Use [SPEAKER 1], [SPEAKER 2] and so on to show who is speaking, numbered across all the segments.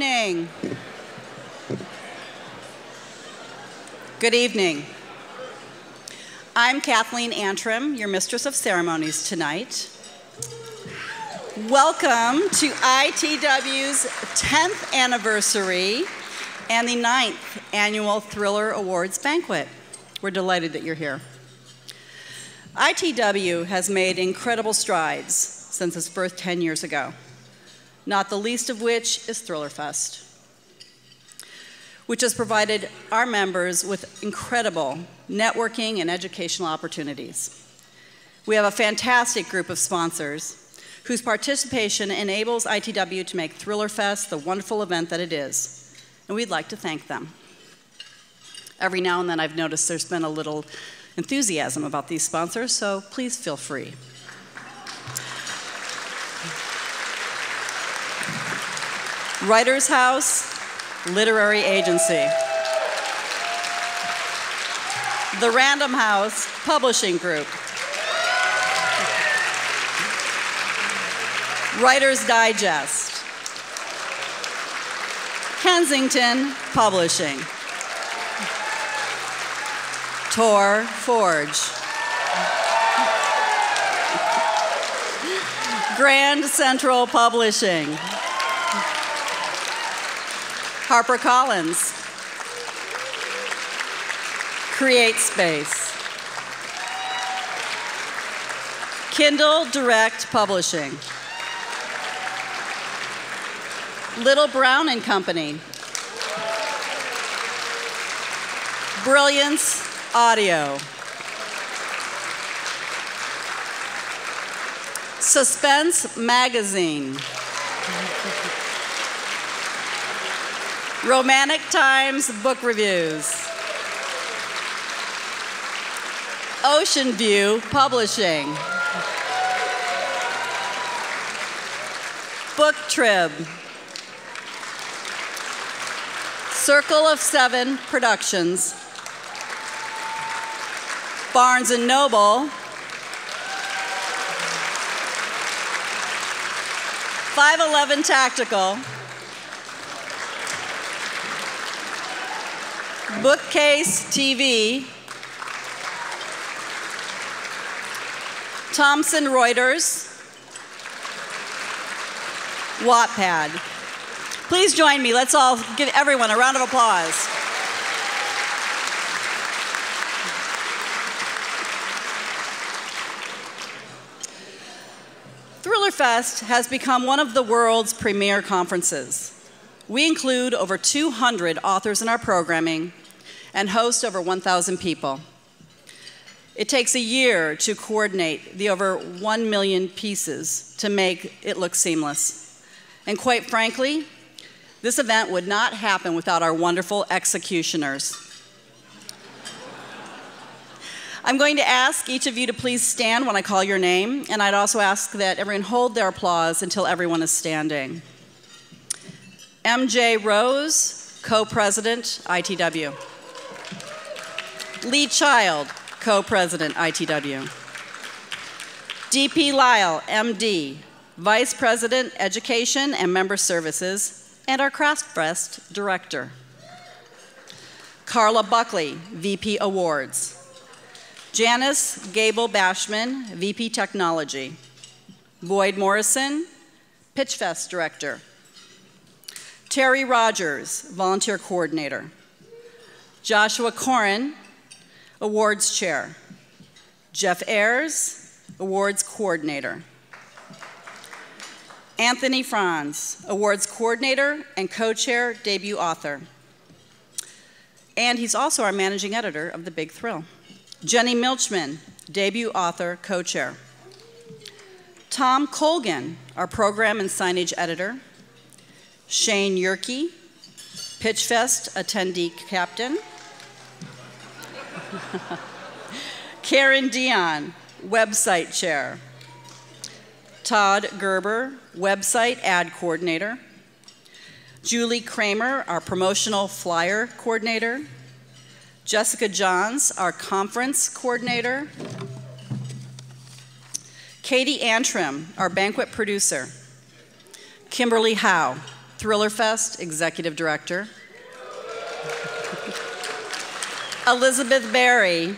[SPEAKER 1] evening. Good evening. I'm Kathleen Antrim, your Mistress of Ceremonies tonight. Welcome to ITW's 10th anniversary and the 9th annual Thriller Awards banquet. We're delighted that you're here. ITW has made incredible strides since its birth 10 years ago, not the least of which is ThrillerFest, which has provided our members with incredible networking and educational opportunities. We have a fantastic group of sponsors whose participation enables ITW to make ThrillerFest the wonderful event that it is, and we'd like to thank them. Every now and then I've noticed there's been a little enthusiasm about these sponsors, so please feel free. Writers House Literary Agency. The Random House Publishing Group. Writer's Digest. Kensington Publishing. Tor Forge. Grand Central Publishing. HarperCollins. Create Space. Kindle Direct Publishing. Little Brown and Company. Brilliance Audio. Suspense Magazine. Romantic Times Book Reviews. Ocean View Publishing. Book Trib. Circle of Seven Productions. Barnes & Noble. 511 Tactical. Bookcase TV. Thomson Reuters. Wattpad. Please join me. Let's all give everyone a round of applause. ThrillerFest has become one of the world's premier conferences. We include over 200 authors in our programming and host over 1,000 people. It takes a year to coordinate the over 1 million pieces to make it look seamless. And quite frankly, this event would not happen without our wonderful executioners. I'm going to ask each of you to please stand when I call your name, and I'd also ask that everyone hold their applause until everyone is standing. MJ Rose, Co-President, ITW. Lee Child, Co-President, ITW. DP Lyle, MD, Vice President, Education and Member Services, and our CraftFest Director. Carla Buckley, VP Awards. Janice Gable Bashman, VP Technology. Boyd Morrison, Pitchfest Director. Terry Rogers, Volunteer Coordinator. Joshua Corin, Awards Chair. Jeff Ayers, Awards Coordinator. Anthony Franz, Awards Coordinator and Co-Chair, Debut Author. And he's also our Managing Editor of The Big Thrill. Jenny Milchman, Debut Author, Co-Chair. Tom Colgan, our Program and Signage Editor. Shane Yerke, Pitchfest Attendee Captain. Karen Dion, Website Chair. Todd Gerber, Website Ad Coordinator. Julie Kramer, our Promotional Flyer Coordinator. Jessica Johns, our Conference Coordinator. Katie Antrim, our Banquet Producer. Kimberly Howe, ThrillerFest Executive Director. Elizabeth Berry,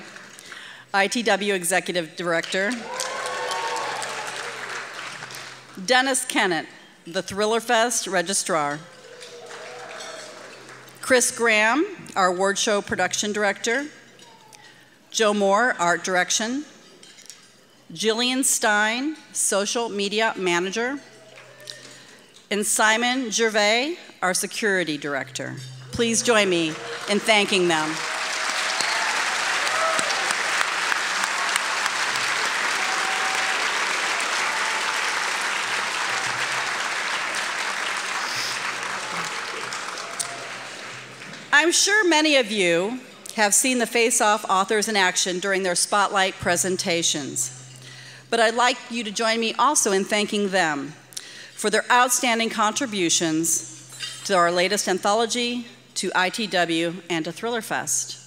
[SPEAKER 1] ITW Executive Director. Dennis Kennett, the ThrillerFest Registrar. Chris Graham, our award show production director. Joe Moore, art direction. Jillian Stein, social media manager. And Simon Gervais, our security director. Please join me in thanking them. I'm sure many of you have seen the Face-Off authors in action during their spotlight presentations, but I'd like you to join me also in thanking them for their outstanding contributions to our latest anthology, to ITW, and to ThrillerFest.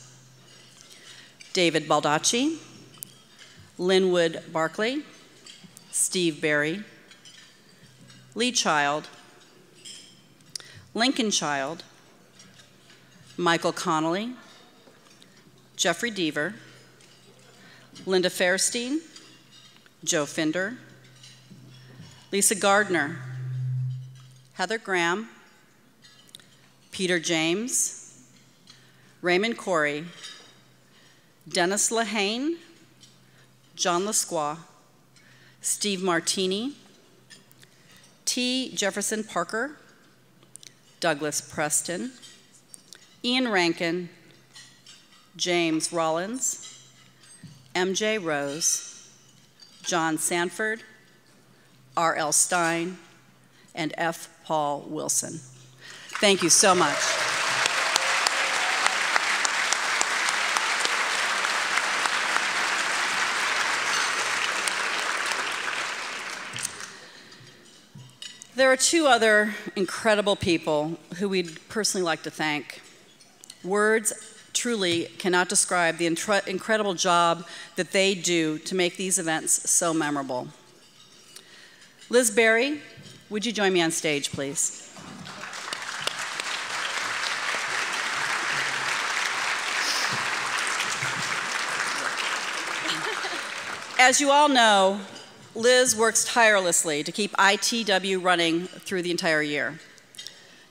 [SPEAKER 1] David Baldacci, Linwood Barkley, Steve Berry, Lee Child, Lincoln Child, Michael Connolly, Jeffrey Deaver, Linda Fairstein, Joe Finder, Lisa Gardner, Heather Graham, Peter James, Raymond Corey, Dennis Lehane, John Lasqua, Steve Martini, T. Jefferson Parker, Douglas Preston, Ian Rankin, James Rollins, MJ Rose, John Sanford, R.L. Stein, and F. Paul Wilson. Thank you so much. There are two other incredible people who we'd personally like to thank. Words truly cannot describe the incredible job that they do to make these events so memorable. Liz Berry, would you join me on stage, please? As you all know, Liz works tirelessly to keep ITW running through the entire year.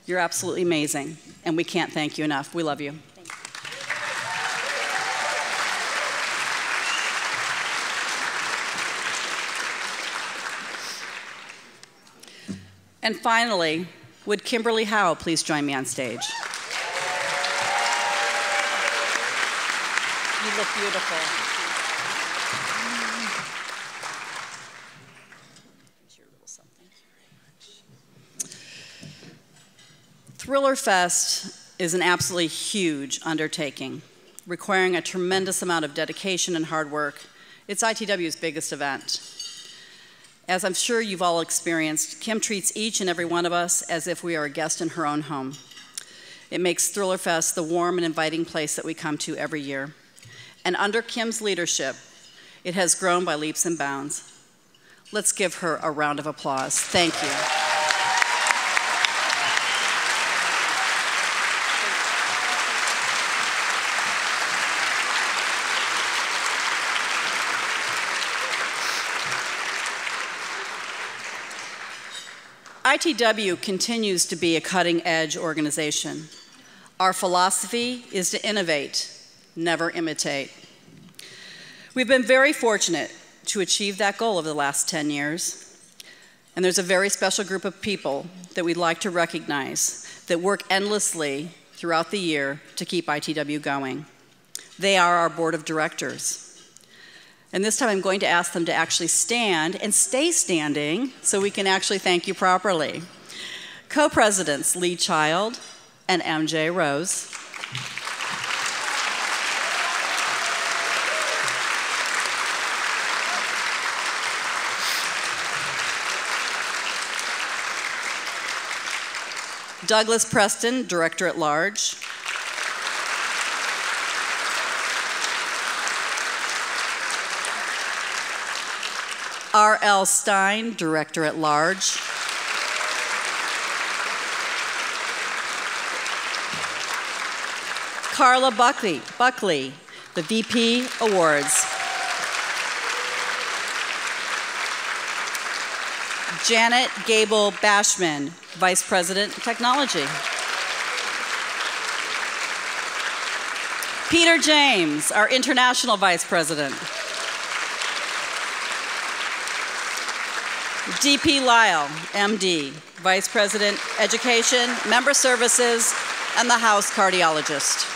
[SPEAKER 1] You're absolutely amazing, and we can't thank you enough. We love you. And finally, would Kimberly Howe please join me on stage? You look beautiful. ThrillerFest is an absolutely huge undertaking, requiring a tremendous amount of dedication and hard work. It's ITW's biggest event. As I'm sure you've all experienced, Kim treats each and every one of us as if we are a guest in her own home. It makes ThrillerFest the warm and inviting place that we come to every year. And under Kim's leadership, it has grown by leaps and bounds. Let's give her a round of applause. Thank you. ITW continues to be a cutting-edge organization. Our philosophy is to innovate, never imitate. We've been very fortunate to achieve that goal over the last 10 years, and there's a very special group of people that we'd like to recognize that work endlessly throughout the year to keep ITW going. They are our board of directors. And this time I'm going to ask them to actually stand and stay standing so we can actually thank you properly. Co-presidents Lee Child and MJ Rose. Douglas Preston, Director at Large. R.L. Stein, Director at Large. Carla Buckley, the VP Awards. Janet Gable Bashman, Vice President, Technology. Peter James, our International Vice President. D.P. Lyle, MD, Vice President, Education, Member Services, and the House Cardiologist.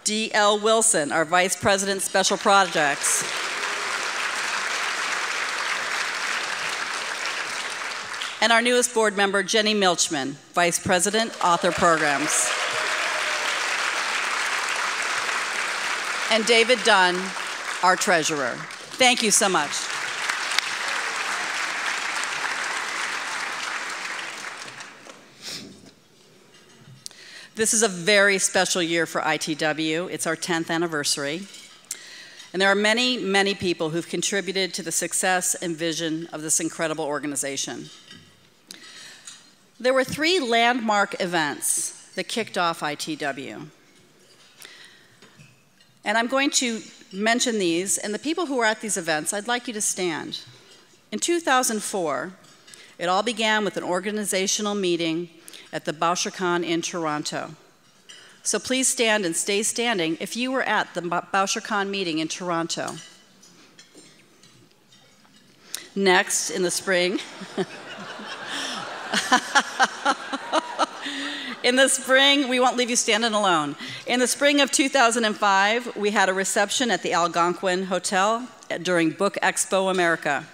[SPEAKER 1] D.L. Wilson, our Vice President, Special Projects. And our newest board member, Jenny Milchman, Vice President, Author Programs. And David Dunn, our treasurer. Thank you so much. This is a very special year for ITW. It's our 10th anniversary. And there are many, many people who've contributed to the success and vision of this incredible organization. There were 3 landmark events that kicked off ITW. And I'm going to mention these, and the people who were at these events, I'd like you to stand. In 2004, it all began with an organizational meeting at the Bouchercon in Toronto. So please stand and stay standing if you were at the Bouchercon meeting in Toronto. Next, in the spring, we won't leave you standing alone. In the spring of 2005, we had a reception at the Algonquin Hotel during Book Expo America.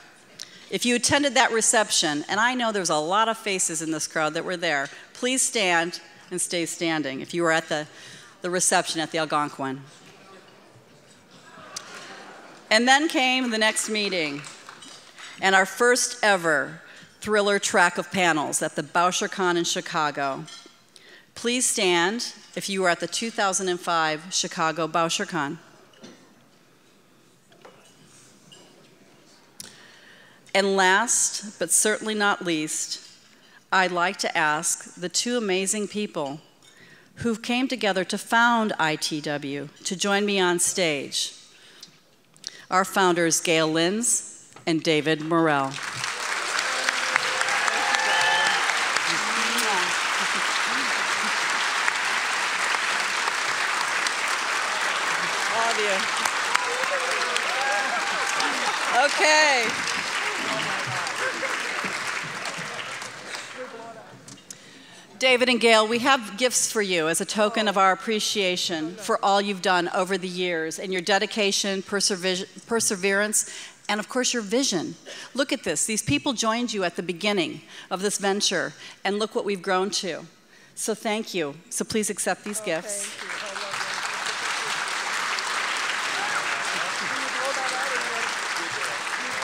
[SPEAKER 1] If you attended that reception, and I know there's a lot of faces in this crowd that were there, please stand and stay standing if you were at the reception at the Algonquin. And then came the next meeting, and our first ever Thriller track of panels at the Bouchercon in Chicago. Please stand if you were at the 2005 Chicago Bouchercon. And last, but certainly not least, I'd like to ask the 2 amazing people who came together to found ITW to join me on stage. Our founders, Gayle Lynds and David Morrell. All of you. Okay. David and Gayle, we have gifts for you as a token of our appreciation for all you've done over the years and your dedication, perseverance, and of course your vision. Look at this. These people joined you at the beginning of this venture, and look what we've grown to. So thank you. So please accept these gifts.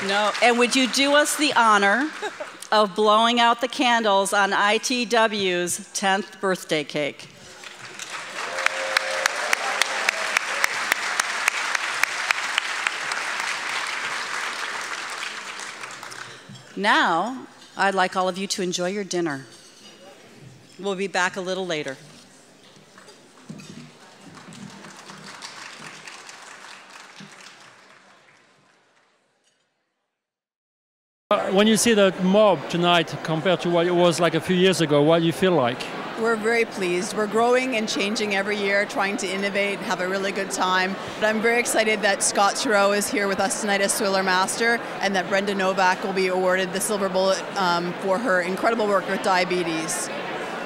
[SPEAKER 1] No, and would you do us the honor of blowing out the candles on ITW's 10th birthday cake? Now, I'd like all of you to enjoy your dinner. We'll be back a little later.
[SPEAKER 2] When you see the mob tonight compared to what it was like a few years ago, what do you feel like?
[SPEAKER 3] We're very pleased. We're growing and changing every year, trying to innovate, have a really good time. But I'm very excited that Scott Turow is here with us tonight as ThrillerMaster, and that Brenda Novak will be awarded the Silver Bullet for her incredible work with diabetes.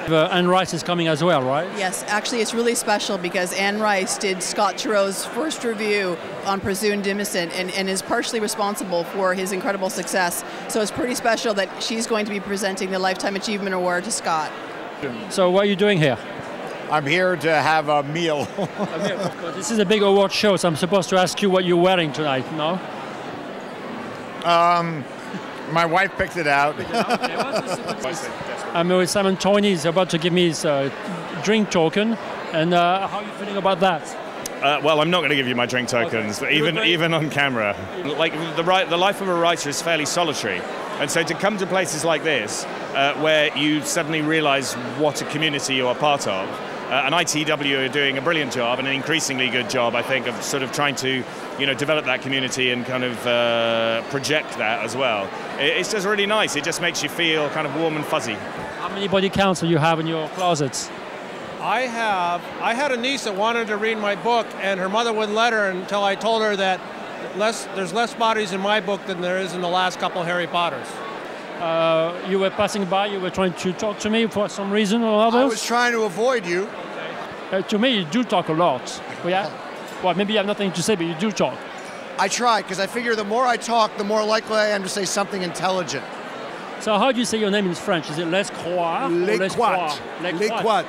[SPEAKER 2] Anne Rice is coming as well, right?
[SPEAKER 3] Yes, actually it's really special because Anne Rice did Scott Turow's first review on Presumed Innocent and is partially responsible for his incredible success. So it's pretty special that she's going to be presenting the Lifetime Achievement Award to Scott.
[SPEAKER 2] So what are you doing here?
[SPEAKER 4] I'm here to have a meal.
[SPEAKER 2] This is a big award show, so I'm supposed to ask you what you're wearing tonight, no?
[SPEAKER 4] My wife picked it out.
[SPEAKER 2] I'm with Simon Toyney. He's about to give me his drink token. And how are you feeling about that?
[SPEAKER 5] Well, I'm not going to give you my drink tokens, even on camera. Like the life of a writer is fairly solitary, and so to come to places like this where you suddenly realize what a community you are part of. And ITW are doing a brilliant job, and an increasingly good job, I think, of sort of trying to, develop that community and kind of project that as well. It's just really nice. It just makes you feel kind of warm and fuzzy.
[SPEAKER 2] How many body counts do you have in your closets?
[SPEAKER 6] I had a niece that wanted to read my book, and her mother wouldn't let her until I told her that there's less bodies in my book than there is in the last couple of Harry Potters.
[SPEAKER 2] You were passing by, you were trying to talk to me for some reason or other?
[SPEAKER 7] I was trying to avoid you.
[SPEAKER 2] To me, you do talk a lot. Yeah? Well, maybe you have nothing to say, but you do talk.
[SPEAKER 7] I try, because I figure the more I talk, the more likely I am to say something intelligent.
[SPEAKER 2] So how do you say your name in French? Is it Les Croix?
[SPEAKER 8] Les Croix. Les Croix.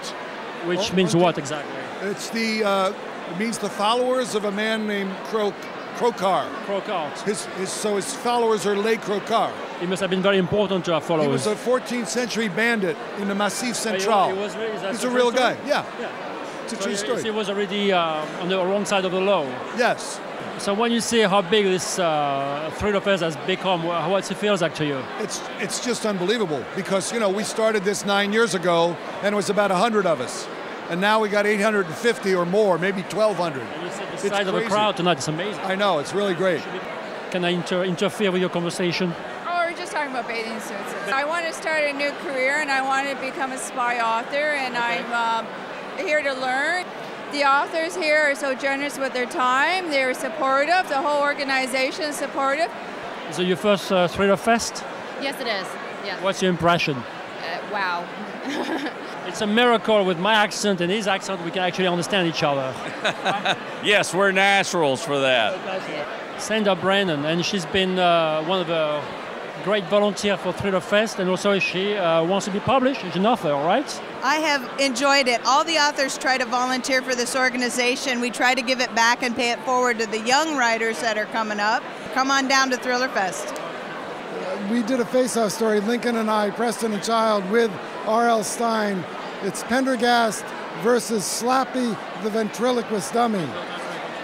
[SPEAKER 2] Which means what exactly?
[SPEAKER 8] It's it means the followers of a man named Crocard.
[SPEAKER 2] Crocard.
[SPEAKER 8] So his followers are Les Crocards.
[SPEAKER 2] He must have been very important to our followers.
[SPEAKER 8] He was a 14th century bandit in the Massif Central. He's a real guy. Yeah. It's a true story.
[SPEAKER 2] He was already on the wrong side of the law.
[SPEAKER 8] Yes.
[SPEAKER 2] So when you see how big this ThrillerFest has become, what it feels like to you?
[SPEAKER 8] It's just unbelievable, because we started this 9 years ago and it was about 100 of us, and now we got 850 or more, maybe 1,200.
[SPEAKER 2] And you said the size of the crowd tonight is amazing.
[SPEAKER 8] I know, it's really great.
[SPEAKER 2] Can I interfere with your conversation?
[SPEAKER 9] Oh, we're just talking about bathing suits. I want to start a new career, and I want to become a spy author, and I'm here to learn. The authors here are so generous with their time. They're supportive. The whole organization is supportive.
[SPEAKER 2] Is it your first ThrillerFest?
[SPEAKER 9] Yes, it is. Yeah.
[SPEAKER 2] What's your impression?
[SPEAKER 9] Wow.
[SPEAKER 2] It's a miracle with my accent and his accent we can actually understand each other.
[SPEAKER 10] Yes, we're naturals for that.
[SPEAKER 2] Sandra Brennan, and she's been one of the great volunteers for ThrillerFest, and also she wants to be published. She's an author, right?
[SPEAKER 11] I have enjoyed it. All the authors try to volunteer for this organization. We try to give it back and pay it forward to the young writers that are coming up. Come on down to ThrillerFest.
[SPEAKER 12] We did a face-off story, Lincoln and I, Preston and Child, with R.L. Stine. It's Pendergast versus Slappy the ventriloquist dummy.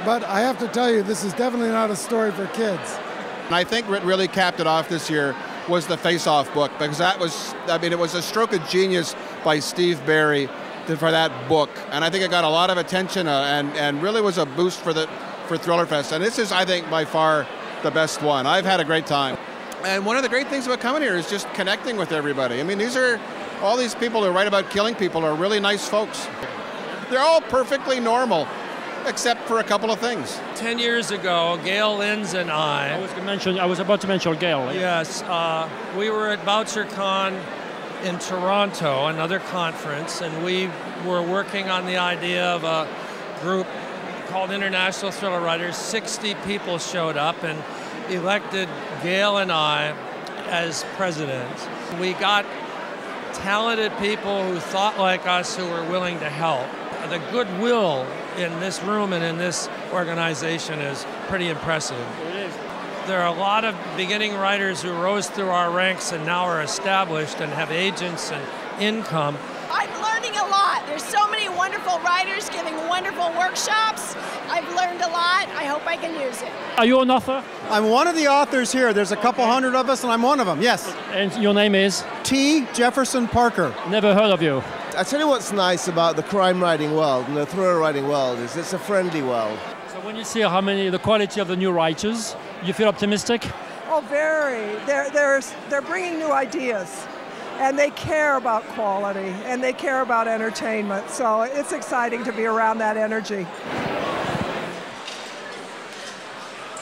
[SPEAKER 12] But I have to tell you, this is definitely not a story for kids.
[SPEAKER 13] And I think what really capped it off this year was the Face-Off book, because that was, it was a stroke of genius by Steve Berry for that book. And I think it got a lot of attention and really was a boost for ThrillerFest. And this is, I think, by far the best one. I've had a great time. And one of the great things about coming here is just connecting with everybody. I mean, all these people who write about killing people are really nice folks. They're all perfectly normal, except for a couple of things.
[SPEAKER 6] 10 years ago, Gayle Lynds and I
[SPEAKER 2] was about to mention Gayle.
[SPEAKER 6] Yes, we were at BoucherCon in Toronto, another conference, and we were working on the idea of a group called International Thriller Writers. 60 people showed up and elected Gayle and I as president. We got talented people who thought like us, who were willing to help. The goodwill in this room and in this organization is pretty impressive.
[SPEAKER 2] It is.
[SPEAKER 6] There are a lot of beginning writers who rose through our ranks and now are established and have agents and income.
[SPEAKER 14] I'm learning a lot. There's so many wonderful writers giving wonderful workshops. I've learned a lot. I hope I can use it.
[SPEAKER 2] Are you an author?
[SPEAKER 15] I'm one of the authors here. There's a couple hundred of us, and I'm one of them, yes.
[SPEAKER 2] And your name is?
[SPEAKER 15] T. Jefferson Parker.
[SPEAKER 2] Never heard of you.
[SPEAKER 16] I tell you what's nice about the crime writing world and the thriller writing world is it's a friendly world.
[SPEAKER 2] So when you see the quality of the new writers, you feel optimistic?
[SPEAKER 17] Oh, very. They're bringing new ideas, and they care about quality, and they care about entertainment. So it's exciting to be around that energy.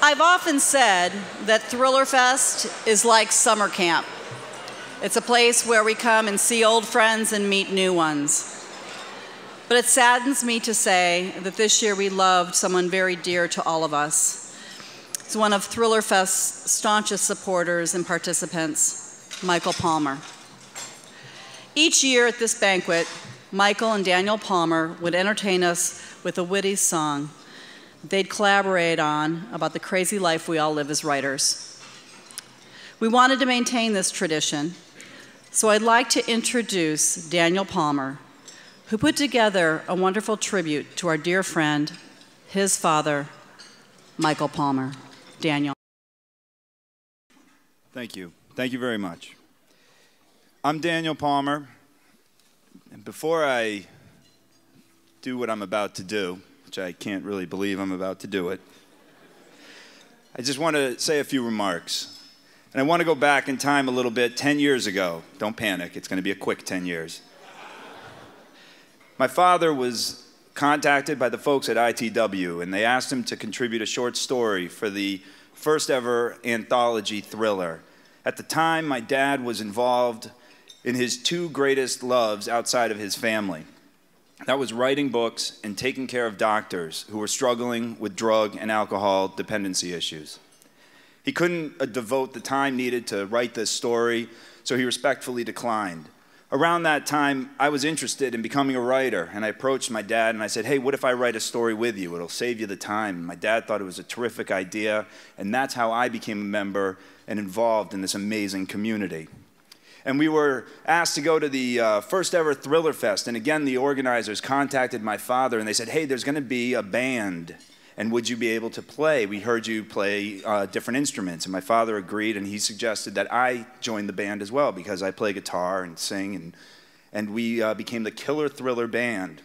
[SPEAKER 1] I've often said that ThrillerFest is like summer camp. It's a place where we come and see old friends and meet new ones. But it saddens me to say that this year we loved someone very dear to all of us. It's one of ThrillerFest's staunchest supporters and participants, Michael Palmer. Each year at this banquet, Michael and Daniel Palmer would entertain us with a witty song they'd collaborate on about the crazy life we all live as writers. We wanted to maintain this tradition, so I'd like to introduce Daniel Palmer, who put together a wonderful tribute to our dear friend, his father, Michael Palmer. Daniel.
[SPEAKER 18] Thank you. Thank you very much. I'm Daniel Palmer, and before I do what I'm about to do, which I can't really believe I'm about to do it, I just want to say a few remarks. And I want to go back in time a little bit, 10 years ago. Don't panic, it's going to be a quick 10 years. My father was contacted by the folks at ITW, and they asked him to contribute a short story for the first ever anthology thriller. At the time, my dad was involved in his two greatest loves outside of his family. That was writing books and taking care of doctors who were struggling with drug and alcohol dependency issues. He couldn't devote the time needed to write this story, so he respectfully declined. Around that time, I was interested in becoming a writer, and I approached my dad and I said, hey, what if I write a story with you? It'll save you the time. And my dad thought it was a terrific idea, and that's how I became a member and involved in this amazing community. And we were asked to go to the first ever ThrillerFest, and again, the organizers contacted my father, and they said, hey, there's going to be a band, and would you be able to play? We heard you play different instruments, and my father agreed, and he suggested that I join the band as well, because I play guitar and sing, and we became the Killer Thriller Band.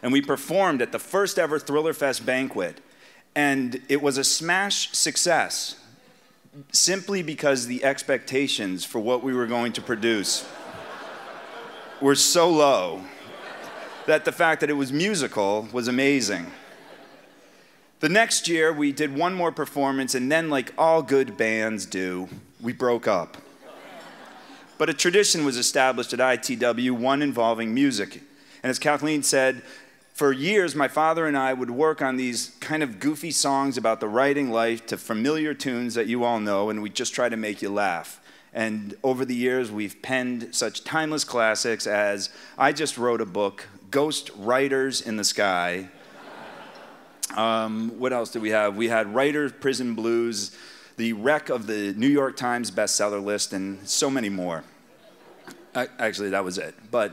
[SPEAKER 18] And we performed at the first ever ThrillerFest banquet, and it was a smash success, simply because the expectations for what we were going to produce were so low that the fact that it was musical was amazing. The next year, we did one more performance, and then, like all good bands do, we broke up. But a tradition was established at ITW, one involving music. And as Kathleen said, for years, my father and I would work on these kind of goofy songs about the writing life to familiar tunes that you all know, and we'd just try to make you laugh. And over the years, we've penned such timeless classics as I just wrote a book, Ghost Writers in the Sky. What else did we have? We had Writer Prison Blues, the wreck of the New York Times bestseller list, and so many more. Actually, that was it. But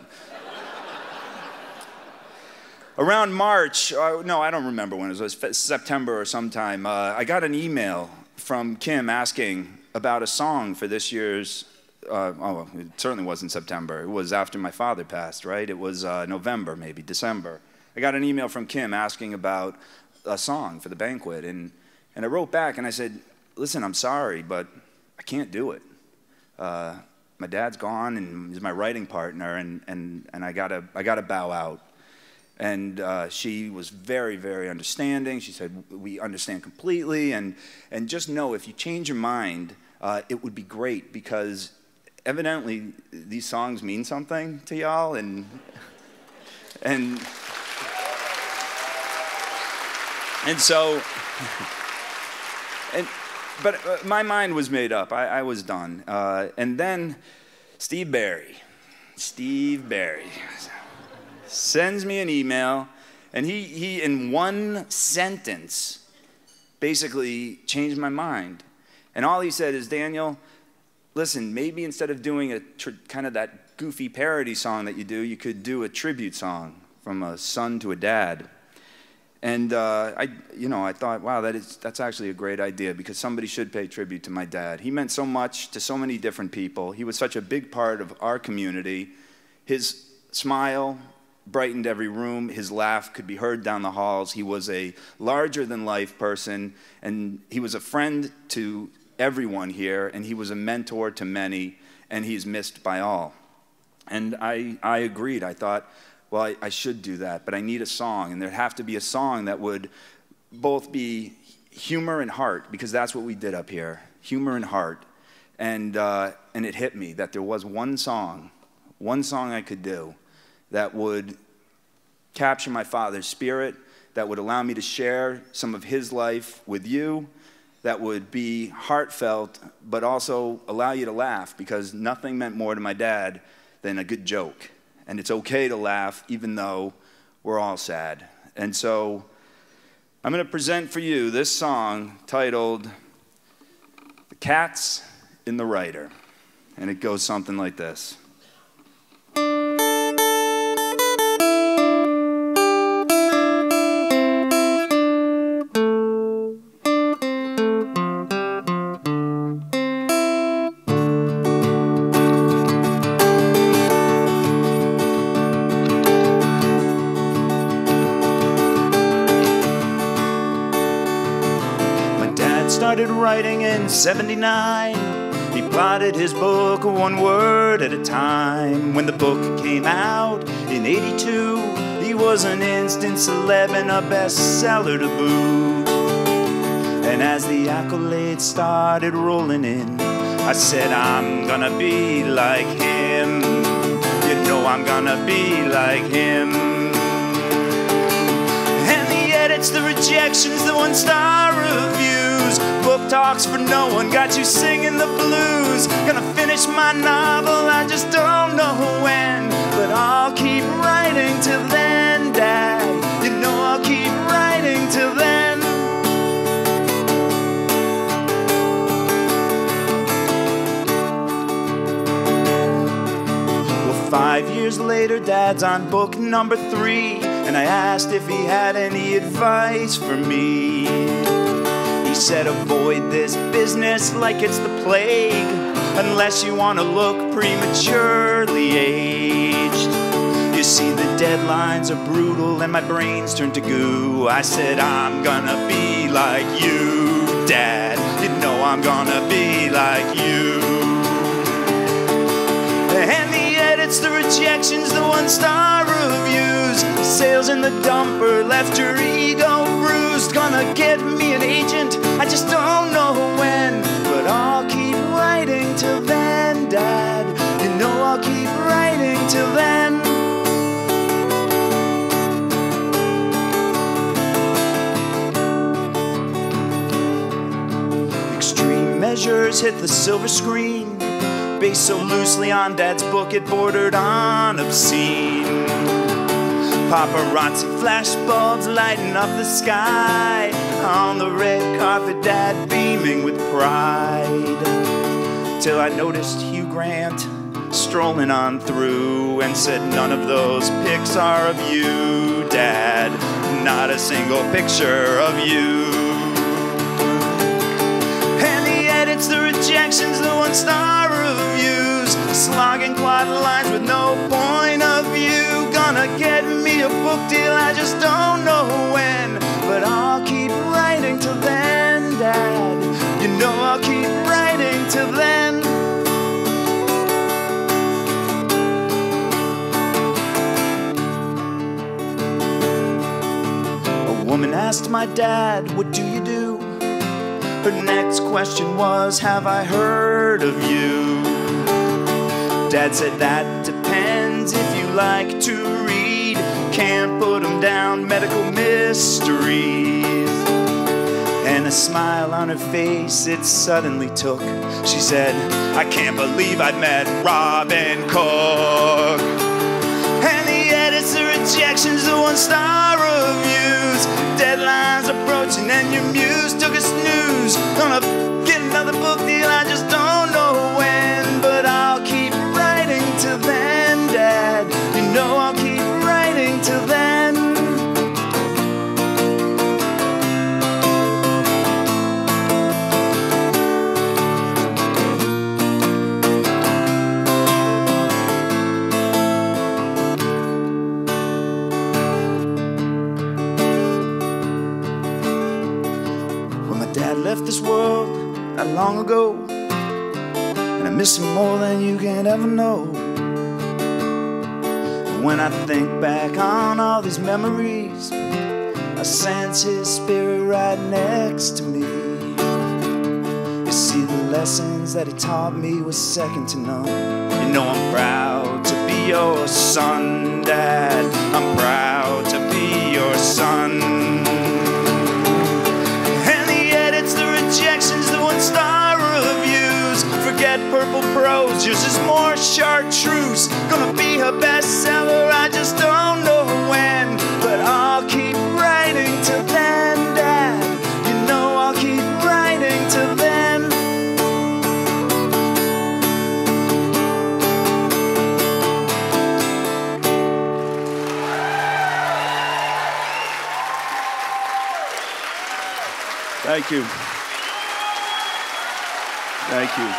[SPEAKER 18] around March, no, I don't remember when it was September or sometime, I got an email from Kim asking about a song for this year's, oh, it certainly wasn't September. It was after my father passed, right? It was November, maybe, December. I got an email from Kim asking about a song for the banquet, and I wrote back and I said, listen, I'm sorry, but I can't do it. My dad's gone, and he's my writing partner, and I gotta bow out. And she was very, very understanding. She said, we understand completely, and just know if you change your mind, it would be great, because evidently these songs mean something to y'all, and so, but my mind was made up. I was done. And then Steve Barry sends me an email, and he in one sentence basically changed my mind. And all he said is, Daniel, listen, maybe instead of doing kind of that goofy parody song that you do, you could do a tribute song from a son to a dad. And I thought, wow, that's actually a great idea, because somebody should pay tribute to my dad. He meant so much to so many different people. He was such a big part of our community. His smile brightened every room. His laugh could be heard down the halls. He was a larger-than-life person, and he was a friend to everyone here, and he was a mentor to many, and he's missed by all. And I agreed. I thought, well, I should do that, but I need a song, and there'd have to be a song that would both be humor and heart, because that's what we did up here, humor and heart. And it hit me that there was one song I could do that would capture my father's spirit, that would allow me to share some of his life with you, that would be heartfelt, but also allow you to laugh, because nothing meant more to my dad than a good joke. And it's okay to laugh, even though we're all sad. And so I'm going to present for you this song titled The Cat's in the Writer. And it goes something like this. started writing in '79. He plotted his book one word at a time. When the book came out in '82, he was an instant celeb and a bestseller to boot. And as the accolades started rolling in, I said, I'm gonna be like him. You know I'm gonna be like him. And the edits, the rejections, the one-star reviews, book talks for no one, got you singing the blues. Gonna finish my novel, I just don't know when, but I'll keep writing till then, Dad. You know I'll keep writing till then. Well, 5 years later, Dad's on book number 3, and I asked if he had any advice for me. He said, avoid this business like it's the plague, unless you want to look prematurely aged. You see, the deadlines are brutal and my brain's turned to goo. I said, I'm gonna be like you, Dad. You know I'm gonna be like you. And the edits, the rejections, the one-star reviews, sales in the dumper left your ego bruised. Gonna get me an agent, I just don't know when, but I'll keep writing till then, Dad. You know I'll keep writing till then. Extreme Measures hit the silver screen, based so loosely on Dad's book it bordered on obscene. Paparazzi flashbulbs lighting up the sky, on the red carpet, Dad beaming with pride. Till I noticed Hugh Grant strolling on through and said, none of those pics are of you, Dad. Not a single picture of you. And the edits, the rejections, the one-star reviews, slogging plot lines with no point of view. Gonna get me a book deal, I just don't know when, but I'll keep writing till then, Dad. You know I'll keep writing till then. A woman asked my dad, what do you do? Her next question was, have I heard of you? Dad said, that depends if you like to read. Can't put them down, medical mysteries. And a smile on her face it suddenly took. She said, I can't believe I met Robin Cook. And the edits, the rejections, the one-star reviews, deadlines approaching and your muse took a snooze. Gonna get another book deal, I just don't know when, but I'll keep writing till then, Dad. You know I'll keep writing till then. When my dad left this world not long ago, and I miss him more than you can ever know. When I think back on all these memories, I sense his spirit right next to me. You see, the lessons that he taught me was second to none. You know I'm proud to be your son, Dad. I'm proud to be your son. And the edits, the rejections, the one-star reviews, forget purple prose, yours is more chartreuse. Gonna be her bestseller, I just don't know when, but I'll keep writing till then, Dad. You know I'll keep writing till then. Thank you. Thank you.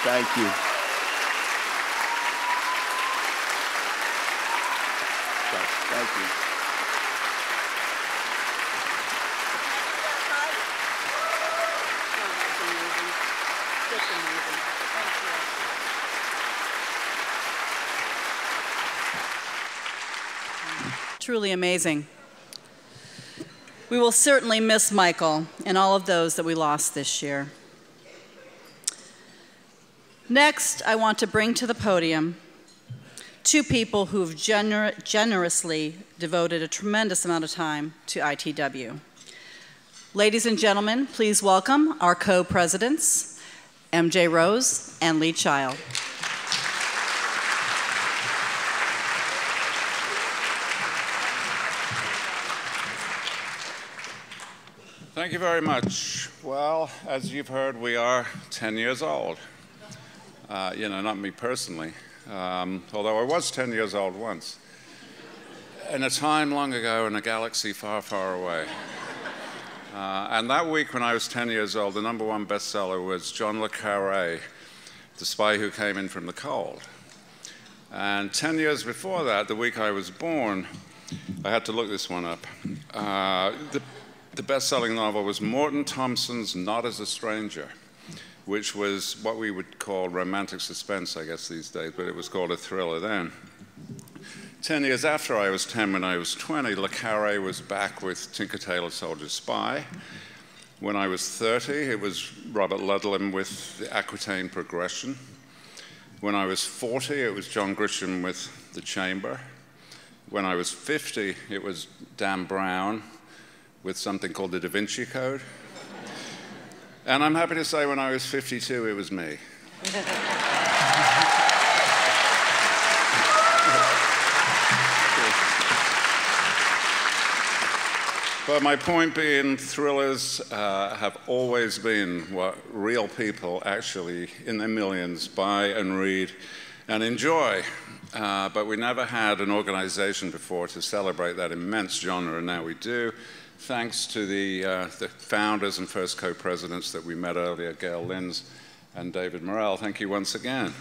[SPEAKER 18] Thank you. Thank you.
[SPEAKER 1] Truly amazing. We will certainly miss Michael and all of those that we lost this year. Next, I want to bring to the podium two people who have generously devoted a tremendous amount of time to ITW. Ladies and gentlemen, please welcome our co-presidents, MJ Rose and Lee Child.
[SPEAKER 19] Thank you very much. Well, as you've heard, we are 10 years old. You know, not me personally, although I was 10 years old once, in a time long ago in a galaxy far, far away. And that week when I was 10 years old, the #1 bestseller was John le Carré, The Spy Who Came In From the Cold. And 10 years before that, the week I was born, I had to look this one up. The best-selling novel was Morton Thompson's Not as a Stranger, which was what we would call romantic suspense, I guess, these days, but it was called a thriller then. 10 years after I was 10, when I was 20, le Carré was back with Tinker Tailor Soldier Spy. When I was 30, it was Robert Ludlum with The Aquitaine Progression. When I was 40, it was John Grisham with The Chamber. When I was 50, it was Dan Brown with something called The Da Vinci Code. And I'm happy to say when I was 52, it was me. But my point being, thrillers have always been what real people actually, in their millions, buy and read and enjoy. But we never had an organization before to celebrate that immense genre, and now we do. Thanks to the founders and first co-presidents that we met earlier, Gayle Lynds and David Morrell. Thank you once again.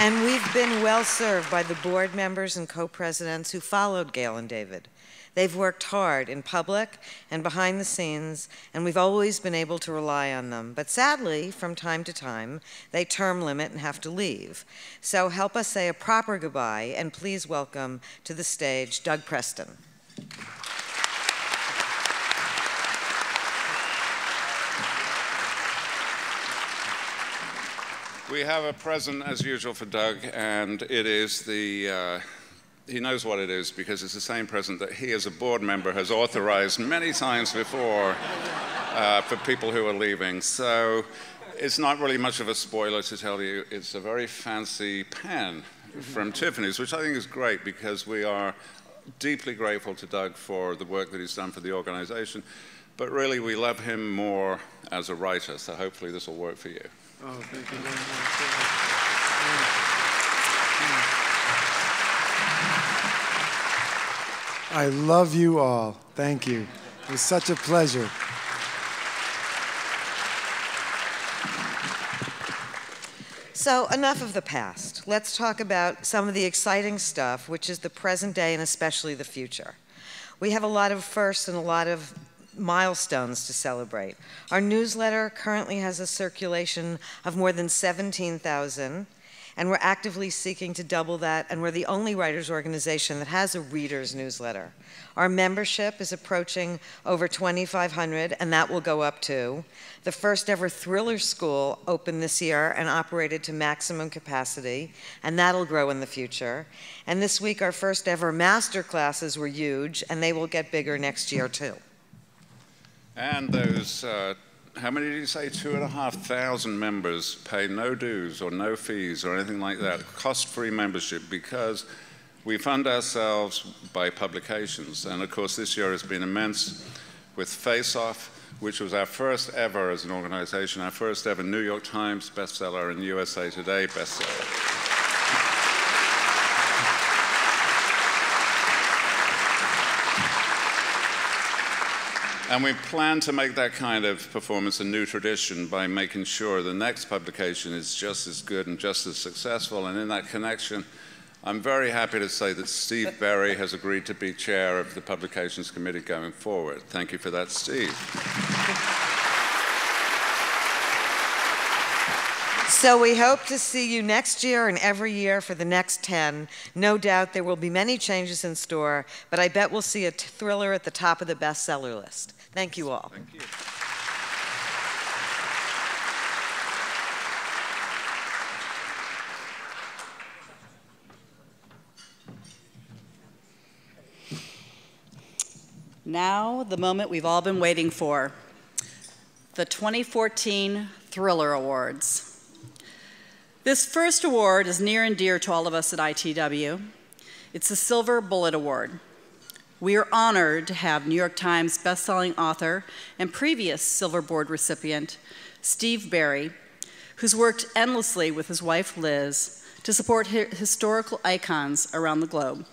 [SPEAKER 20] And we've been well served by the board members and co-presidents who followed Gayle and David. They've worked hard in public and behind the scenes, and we've always been able to rely on them. But sadly, from time to time, they term limit and have to leave. So help us say a proper goodbye, and please welcome to the stage Doug Preston.
[SPEAKER 19] We have a present, as usual, for Doug, and it is the he knows what it is because it's the same present that he, as a board member, has authorized many times before for people who are leaving. So it's not really much of a spoiler to tell you. It's a very fancy pen from Tiffany's, which I think is great because we are deeply grateful to Doug for the work that he's done for the organization. But really, we love him more as a writer, so hopefully this will work for you.
[SPEAKER 12] Oh, thank you very much. I love you all. Thank you. It was such a pleasure.
[SPEAKER 20] So enough of the past. Let's talk about some of the exciting stuff, which is the present day and especially the future. We have a lot of firsts and a lot of milestones to celebrate. Our newsletter currently has a circulation of more than 17,000, and we're actively seeking to double that, and we're the only writers organization that has a reader's newsletter. Our membership is approaching over 2,500, and that will go up too. The first ever Thriller School opened this year and operated to maximum capacity, and that'll grow in the future. And this week, our first ever master classes were huge, and they will get bigger next year too.
[SPEAKER 19] And those, how many did you say? 2,500 members pay no dues or no fees or anything like that, cost-free membership, because we fund ourselves by publications. And of course, this year has been immense with Face Off, which was our first ever as an organization, our first ever New York Times bestseller and USA Today bestseller. And we plan to make that kind of performance a new tradition by making sure the next publication is just as good and just as successful. And in that connection, I'm very happy to say that Steve Berry has agreed to be chair of the Publications Committee going forward. Thank you for that, Steve.
[SPEAKER 20] So we hope to see you next year and every year for the next 10. No doubt there will be many changes in store, but I bet we'll see a thriller at the top of the bestseller list. Thank you all.
[SPEAKER 19] Thank you.
[SPEAKER 1] Now, the moment we've all been waiting for, the 2014 Thriller Awards. This first award is near and dear to all of us at ITW. It's the Silver Bullet Award. We are honored to have New York Times bestselling author and previous Silver Board recipient, Steve Berry, who's worked endlessly with his wife, Liz, to support historical icons around the globe.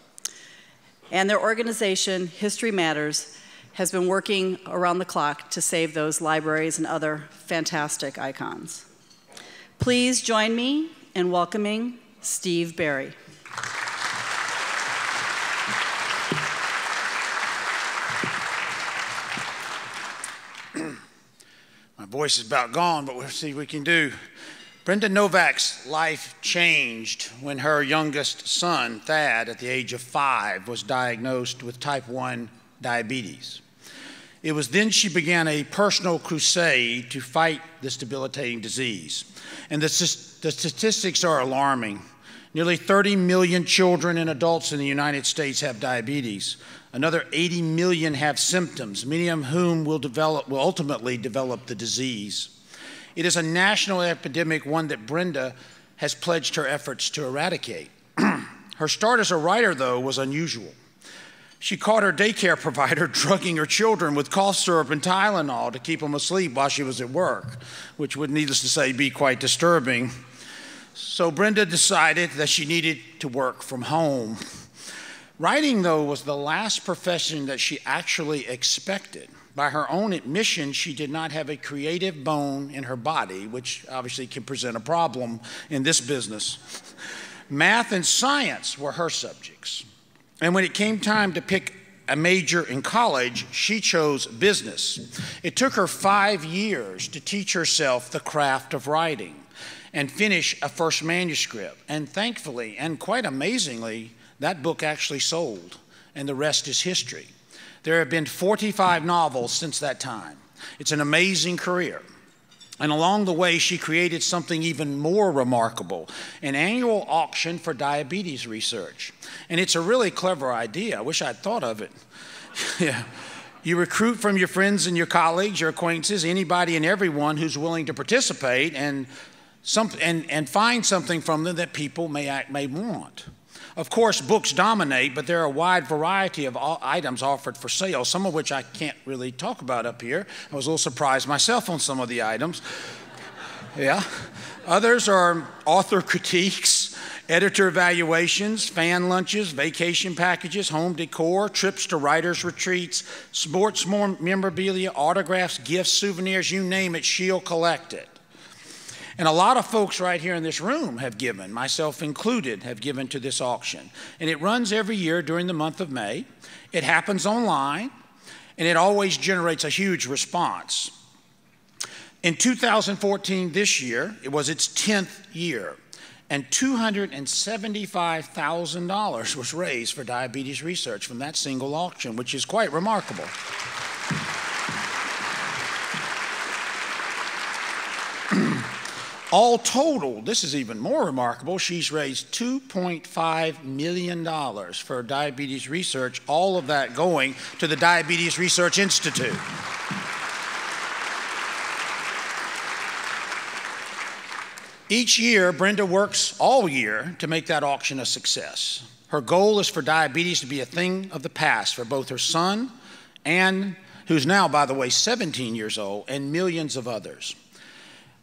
[SPEAKER 1] And their organization, History Matters, has been working around the clock to save those libraries and other fantastic icons. Please join me in welcoming Steve Berry.
[SPEAKER 21] My voice is about gone, but we'll see what we can do. Brenda Novak's life changed when her youngest son, Thad, at the age of 5, was diagnosed with type 1 diabetes. It was then she began a personal crusade to fight this debilitating disease. And the statistics are alarming. Nearly 30 million children and adults in the United States have diabetes. Another 80 million have symptoms, many of whom will ultimately develop the disease. It is a national epidemic, one that Brenda has pledged her efforts to eradicate. Her start as a writer, though, was unusual. She caught her daycare provider drugging her children with cough syrup and Tylenol to keep them asleep while she was at work, which would, needless to say, be quite disturbing. So Brenda decided that she needed to work from home. Writing, though, was the last profession that she actually expected. By her own admission, she did not have a creative bone in her body, which obviously can present a problem in this business. Math and science were her subjects. And when it came time to pick a major in college, she chose business. It took her 5 years to teach herself the craft of writing and finish a first manuscript. And thankfully, and quite amazingly, that book actually sold, and the rest is history. There have been 45 novels since that time. It's an amazing career. And along the way, she created something even more remarkable, an annual auction for diabetes research. And it's a really clever idea. I wish I'd thought of it. Yeah. You recruit from your friends and your colleagues, your acquaintances, anybody and everyone who's willing to participate and find something from them that people may want. Of course, books dominate, but there are a wide variety of items offered for sale, some of which I can't really talk about up here. I was a little surprised myself on some of the items. Yeah. Others are author critiques, editor evaluations, fan lunches, vacation packages, home decor, trips to writers' retreats, sports memorabilia, autographs, gifts, souvenirs, you name it, she'll collect it. And a lot of folks right here in this room have given, myself included, have given to this auction. And it runs every year during the month of May. It happens online, and it always generates a huge response. In 2014, this year, it was its 10th year, and $275,000 was raised for diabetes research from that single auction, which is quite remarkable. All total, this is even more remarkable, she's raised $2.5 million for diabetes research, all of that going to the Diabetes Research Institute. Each year, Brenda works all year to make that auction a success. Her goal is for diabetes to be a thing of the past for both her son, and who's now, by the way, 17 years old, and millions of others.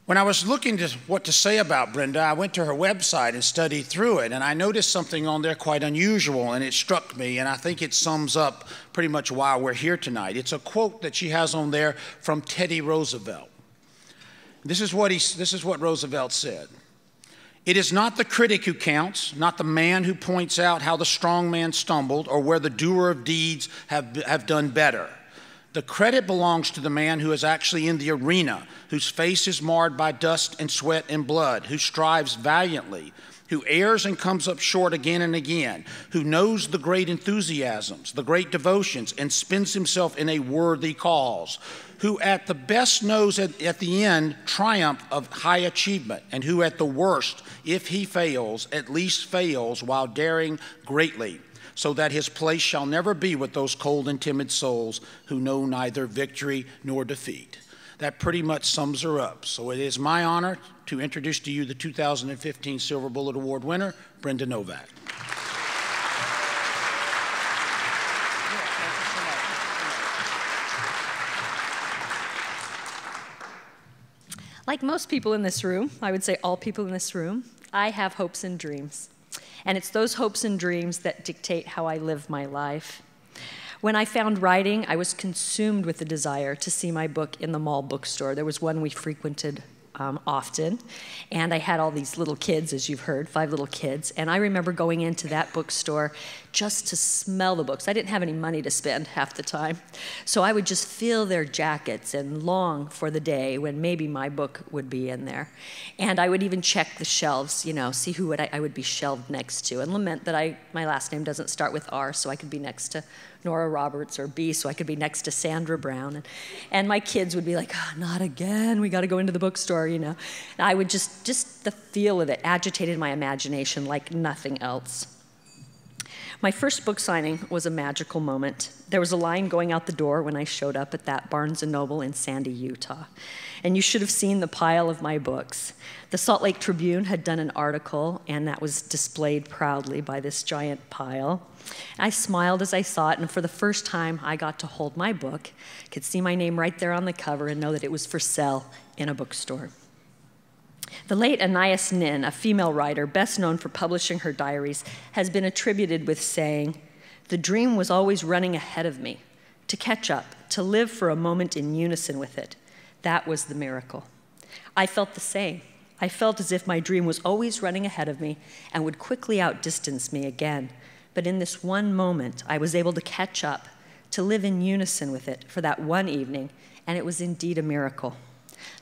[SPEAKER 21] When I was looking to what to say about Brenda, I went to her website and studied through it, and I noticed something on there quite unusual, and it struck me, and I think it sums up pretty much why we're here tonight. It's a quote that she has on there from Teddy Roosevelt. This is what Roosevelt said. "It is not the critic who counts, not the man who points out how the strong man stumbled or where the doer of deeds have done better. The credit belongs to the man who is actually in the arena, whose face is marred by dust and sweat and blood, who strives valiantly, who errs and comes up short again and again, who knows the great enthusiasms, the great devotions, and spends himself in a worthy cause, who at the best knows at the end triumph of high achievement, and who at the worst, if he fails, at least fails while daring greatly, so that his place shall never be with those cold and timid souls who know neither victory nor defeat. That pretty much sums her up. So it is my honor to introduce to you the 2015 Silver Bullet Award winner, Brenda Novak.
[SPEAKER 3] Like most people in this room, I would say all people in this room, I have hopes and dreams. And it's those hopes and dreams that dictate how I live my life. When I found writing, I was consumed with the desire to see my book in the mall bookstore. There was one we frequented often, and I had all these little kids, as you've heard, 5 little kids, and I remember going into that bookstore just to smell the books. I didn't have any money to spend half the time, so I would just feel their jackets and long for the day when maybe my book would be in there. And I would even check the shelves, you know, see who I would be shelved next to, and lament that my last name doesn't start with R, so I could be next to Nora Roberts, or B, so I could be next to Sandra Brown. And my kids would be like, oh, not again, we gotta go into the bookstore, you know. And I would just the feel of it agitated my imagination like nothing else. My first book signing was a magical moment. There was a line going out the door when I showed up at that Barnes & Noble in Sandy, Utah. And you should have seen the pile of my books. The Salt Lake Tribune had done an article, and that was displayed proudly by this giant pile. I smiled as I saw it, and for the first time, I got to hold my book, could see my name right there on the cover, and know that it was for sale in a bookstore. The late Anais Nin, a female writer best known for publishing her diaries, has been attributed with saying, "The dream was always running ahead of me, to catch up, to live for a moment in unison with it. That was the miracle." I felt the same. I felt as if my dream was always running ahead of me and would quickly outdistance me again. But in this one moment, I was able to catch up, to live in unison with it for that one evening, and it was indeed a miracle.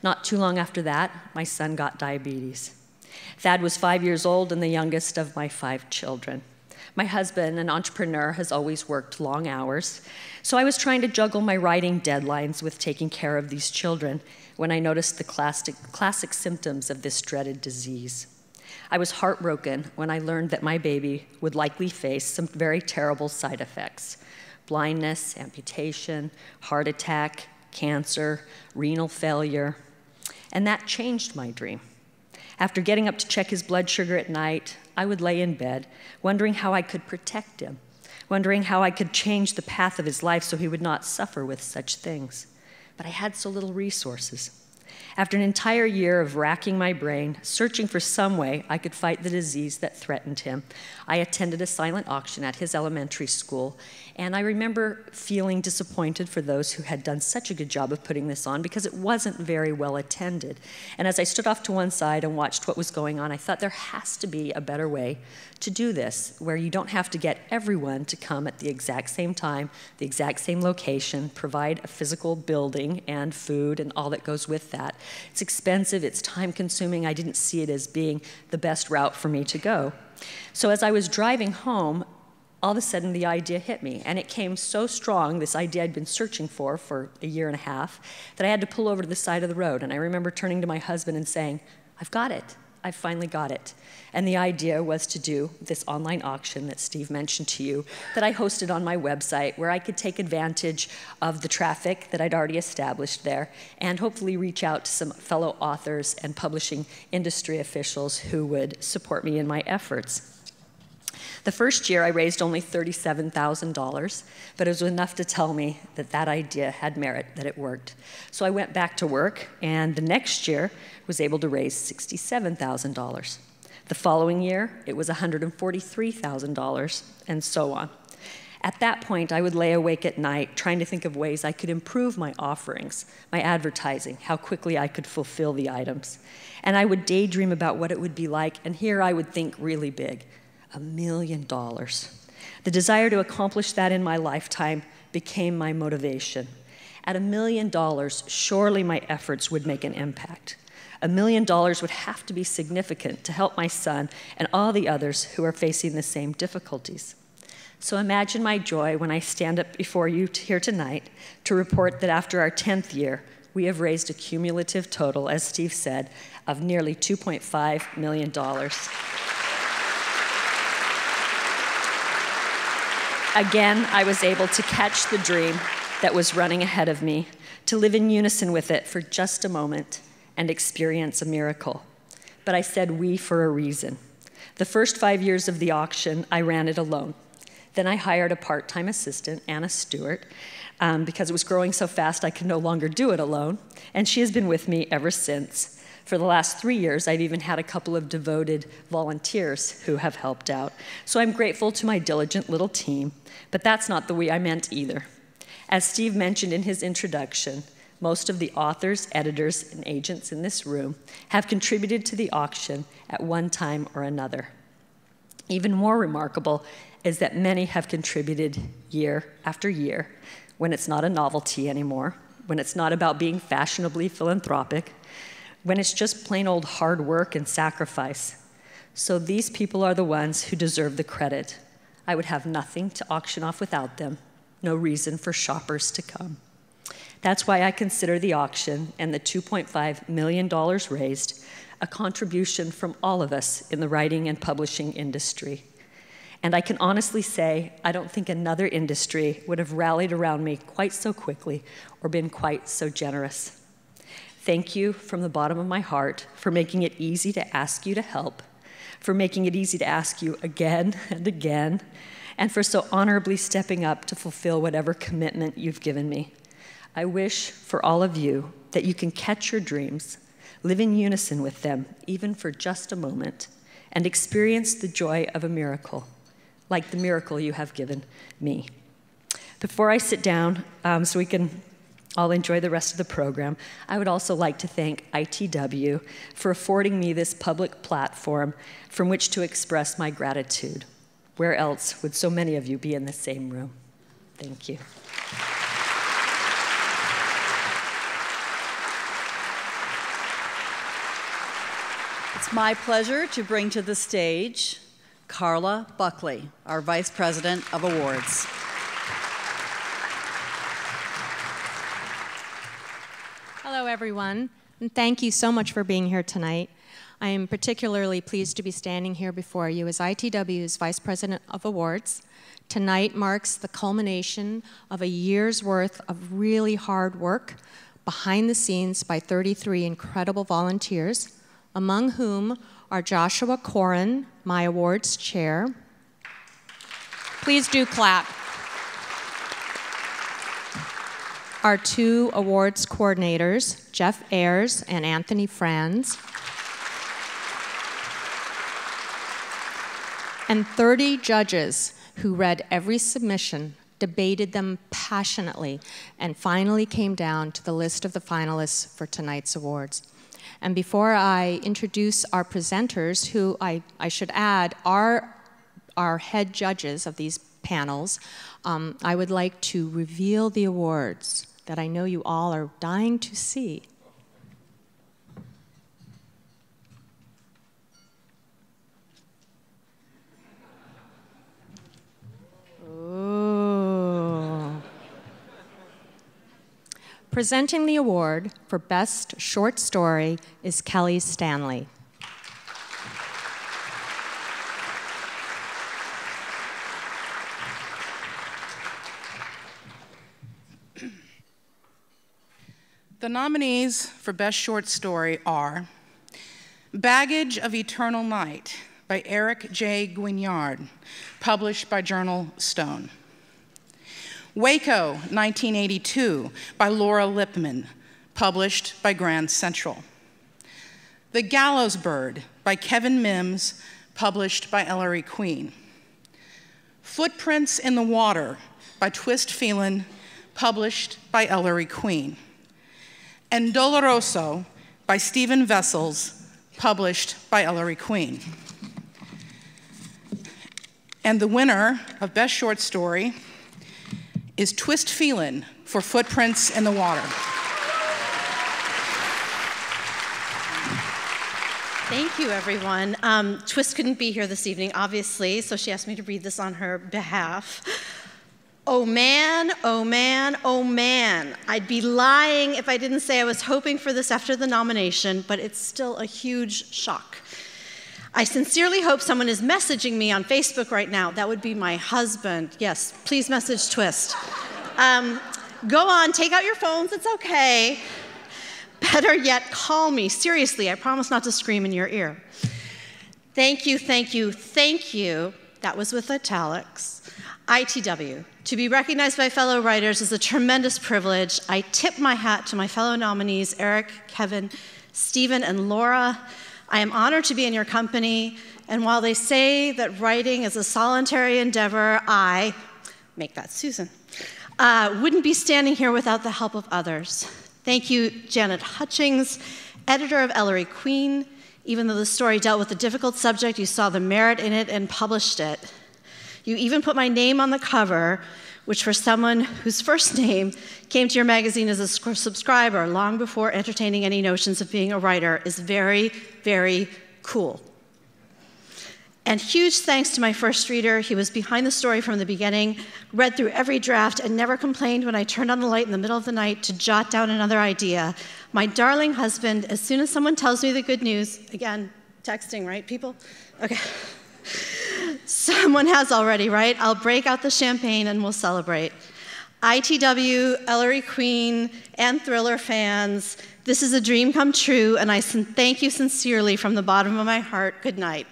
[SPEAKER 3] Not too long after that, my son got diabetes. Thad was 5 years old and the youngest of my 5 children. My husband, an entrepreneur, has always worked long hours, so I was trying to juggle my writing deadlines with taking care of these children when I noticed the classic symptoms of this dreaded disease. I was heartbroken when I learned that my baby would likely face some very terrible side effects: blindness, amputation, heart attack, cancer, renal failure, and that changed my dream. After getting up to check his blood sugar at night, I would lay in bed, wondering how I could protect him, wondering how I could change the path of his life so he would not suffer with such things. But I had so little resources. After an entire year of racking my brain, searching for some way I could fight the disease that threatened him, I attended a silent auction at his elementary school, and I remember feeling disappointed for those who had done such a good job of putting this on because it wasn't very well attended. And as I stood off to one side and watched what was going on, I thought there has to be a better way to do this, where you don't have to get everyone to come at the exact same time, the exact same location, provide a physical building and food and all that goes with that. It's expensive, it's time-consuming. I didn't see it as being the best route for me to go. So as I was driving home, all of a sudden the idea hit me, and it came so strong, this idea I'd been searching for a year and a half, that I had to pull over to the side of the road. And I remember turning to my husband and saying, "I've got it. I've finally got it." And the idea was to do this online auction that Steve mentioned to you, that I hosted on my website, where I could take advantage of the traffic that I'd already established there and hopefully reach out to some fellow authors and publishing industry officials who would support me in my efforts. The first year I raised only $37,000, but it was enough to tell me that that idea had merit, that it worked. So I went back to work, and the next year was able to raise $67,000. The following year, it was $143,000, and so on. At that point, I would lay awake at night trying to think of ways I could improve my offerings, my advertising, how quickly I could fulfill the items. And I would daydream about what it would be like, and here I would think really big. $1 million. The desire to accomplish that in my lifetime became my motivation. At $1 million, surely my efforts would make an impact. $1 million would have to be significant to help my son and all the others who are facing the same difficulties. So imagine my joy when I stand up before you here tonight to report that after our 10th year, we have raised a cumulative total, as Steve said, of nearly $2.5 million. Again, I was able to catch the dream that was running ahead of me, to live in unison with it for just a moment and experience a miracle. But I said we for a reason. The first 5 years of the auction, I ran it alone. Then I hired a part-time assistant, Anna Stewart, because it was growing so fast I could no longer do it alone, and she has been with me ever since. For the last 3 years, I've even had a couple of devoted volunteers who have helped out. So I'm grateful to my diligent little team, but that's not the way I meant either. As Steve mentioned in his introduction, most of the authors, editors, and agents in this room have contributed to the auction at one time or another. Even more remarkable is that many have contributed year after year, when it's not a novelty anymore, when it's not about being fashionably philanthropic, when it's just plain old hard work and sacrifice. So these people are the ones who deserve the credit. I would have nothing to auction off without them, no reason for shoppers to come. That's why I consider the auction and the $2.5 million raised a contribution from all of us in the writing and publishing industry. And I can honestly say, I don't think another industry would have rallied around me quite so quickly or been quite so generous. Thank you from the bottom of my heart for making it easy to ask you to help, for making it easy to ask you again and again, and for so honorably stepping up to fulfill whatever commitment you've given me. I wish for all of you that you can catch your dreams, live in unison with them, even for just a moment, and experience the joy of a miracle, like the miracle you have given me. Before I sit down, so we can all enjoy the rest of the program, I would also like to thank ITW for affording me this public platform from which to express my gratitude. Where else would so many of you be in the same room? Thank you.
[SPEAKER 1] It's my pleasure to bring to the stage Carla Buckley, our Vice President of Awards.
[SPEAKER 4] Hello, everyone, and thank you so much for being here tonight. I am particularly pleased to be standing here before you as ITW's Vice President of Awards. Tonight marks the culmination of a year's worth of really hard work behind the scenes by 33 incredible volunteers, among whom are Joshua Corin, my awards chair. Please do clap. Our two awards coordinators, Jeff Ayers and Anthony Franz. And 30 judges who read every submission, debated them passionately, and finally came down to the list of the finalists for tonight's awards. And before I introduce our presenters, who I should add are our head judges of these panels, I would like to reveal the awards that I know you all are dying to see. Ooh. Presenting the award for Best Short Story is Kelly Stanley.
[SPEAKER 22] The nominees for Best Short Story are Baggage of Eternal Night by Eric J. Guignard, published by Journal Stone. Waco, 1982, by Laura Lippman, published by Grand Central. The Gallows Bird by Kevin Mims, published by Ellery Queen. Footprints in the Water by Twist Phelan, published by Ellery Queen. And Doloroso by Stephen Vessels, published by Ellery Queen. And the winner of Best Short Story is Twist Phelan for Footprints in the Water.
[SPEAKER 5] Thank you, everyone. Twist couldn't be here this evening, obviously, so she asked me to read this on her behalf. Oh man, oh man, oh man. I'd be lying if I didn't say I was hoping for this after the nomination, but it's still a huge shock. I sincerely hope someone is messaging me on Facebook right now. That would be my husband. Yes, please message Twist. Go on, take out your phones, it's okay. Better yet, call me. Seriously, I promise not to scream in your ear. Thank you, thank you, thank you. That was with italics. ITW. To be recognized by fellow writers is a tremendous privilege. I tip my hat to my fellow nominees, Eric, Kevin, Stephen, and Laura. I am honored to be in your company, and while they say that writing is a solitary endeavor, I, make that Susan, wouldn't be standing here without the help of others. Thank you, Janet Hutchings, editor of Ellery Queen. Even though the story dealt with a difficult subject, you saw the merit in it and published it. You even put my name on the cover, which for someone whose first name came to your magazine as a subscriber long before entertaining any notions of being a writer is very, very cool. And huge thanks to my first reader. He was behind the story from the beginning, read through every draft, and never complained when I turned on the light in the middle of the night to jot down another idea. My darling husband, as soon as someone tells me the good news, again, texting, right, people? Okay. Someone has already, right? I'll break out the champagne and we'll celebrate. ITW, Ellery Queen, and Thriller fans, this is a dream come true, and I thank you sincerely from the bottom of my heart. Good night.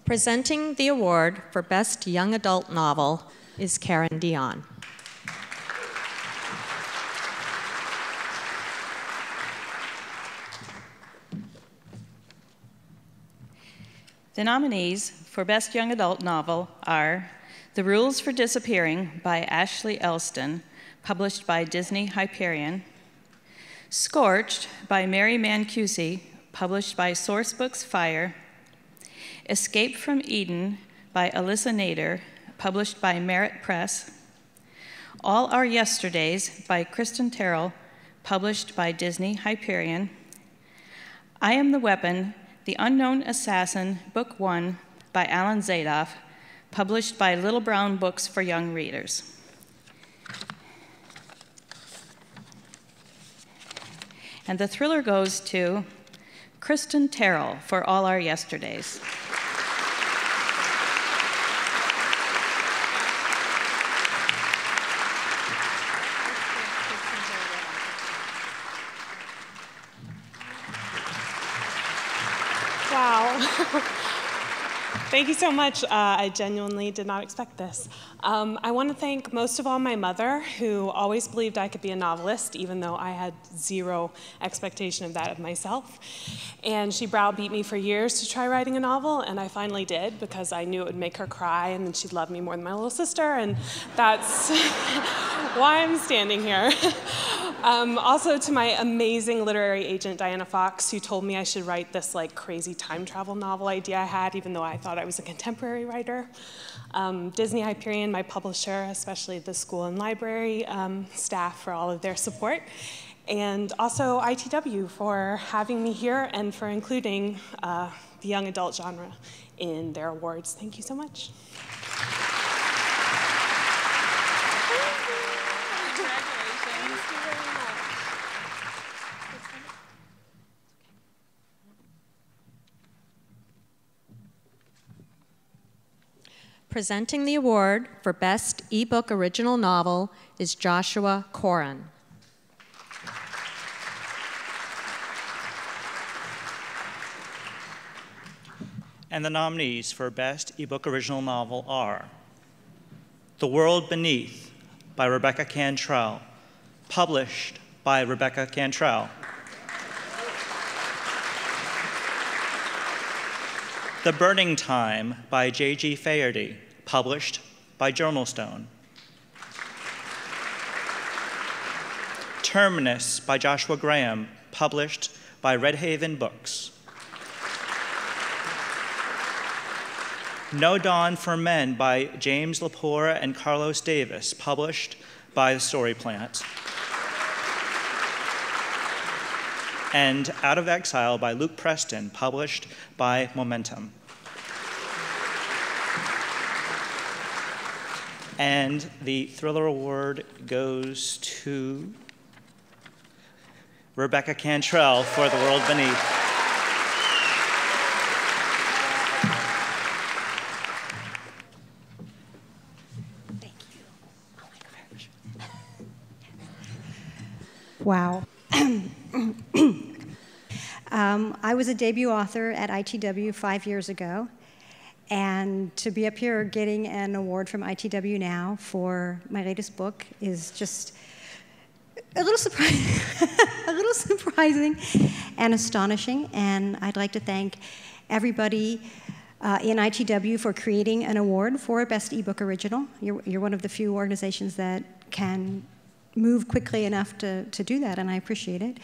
[SPEAKER 3] Presenting the award for Best Young Adult Novel is Karen Dion.
[SPEAKER 7] The nominees for Best Young Adult Novel are The Rules for Disappearing by Ashley Elston, published by Disney Hyperion, Scorched by Mary Mancusi, published by Sourcebooks Fire, Escape from Eden by Alyssa Nader, published by Merritt Press, All Our Yesterdays by Kristen Terrell, published by Disney Hyperion, I Am the Weapon, The Unknown Assassin, Book 1 by Alan Zadoff, published by Little Brown Books for Young Readers. And the thriller goes to Kristen Terrell for All Our Yesterdays.
[SPEAKER 23] Wow. Thank you so much. I genuinely did not expect this. I want to thank most of all my mother, who always believed I could be a novelist, even though I had zero expectation of that of myself. And she browbeat me for years to try writing a novel, and I finally did because I knew it would make her cry, and then she'd love me more than my little sister, and that's why I'm standing here. Also to my amazing literary agent, Diana Fox, who told me I should write this like crazy time travel novel idea I had, even though I thought I was a contemporary writer. Disney Hyperion, my publisher, especially the school and library staff for all of their support. And also ITW for having me here and for including the young adult genre in their awards. Thank you so much.
[SPEAKER 3] Presenting the award for Best eBook Original Novel is Joshua Coran.
[SPEAKER 24] And the nominees for Best eBook Original Novel are The World Beneath by Rebecca Cantrell, published by Rebecca Cantrell. The Burning Time by J.G. Faherty, published by Journalstone. Terminus by Joshua Graham, published by Red Haven Books. No Dawn for Men by James Lepore and Carlos Davis, published by the Story Plant. And Out of Exile by Luke Preston, published by Momentum. And the Thriller Award goes to Rebecca Cantrell for The World Beneath.
[SPEAKER 8] Wow. I was a debut author at ITW 5 years ago, and to be up here getting an award from ITW now for my latest book is just a little surprising and astonishing. And I'd like to thank everybody in ITW for creating an award for Best eBook Original. You're one of the few organizations that can move quickly enough to do that, and I appreciate it,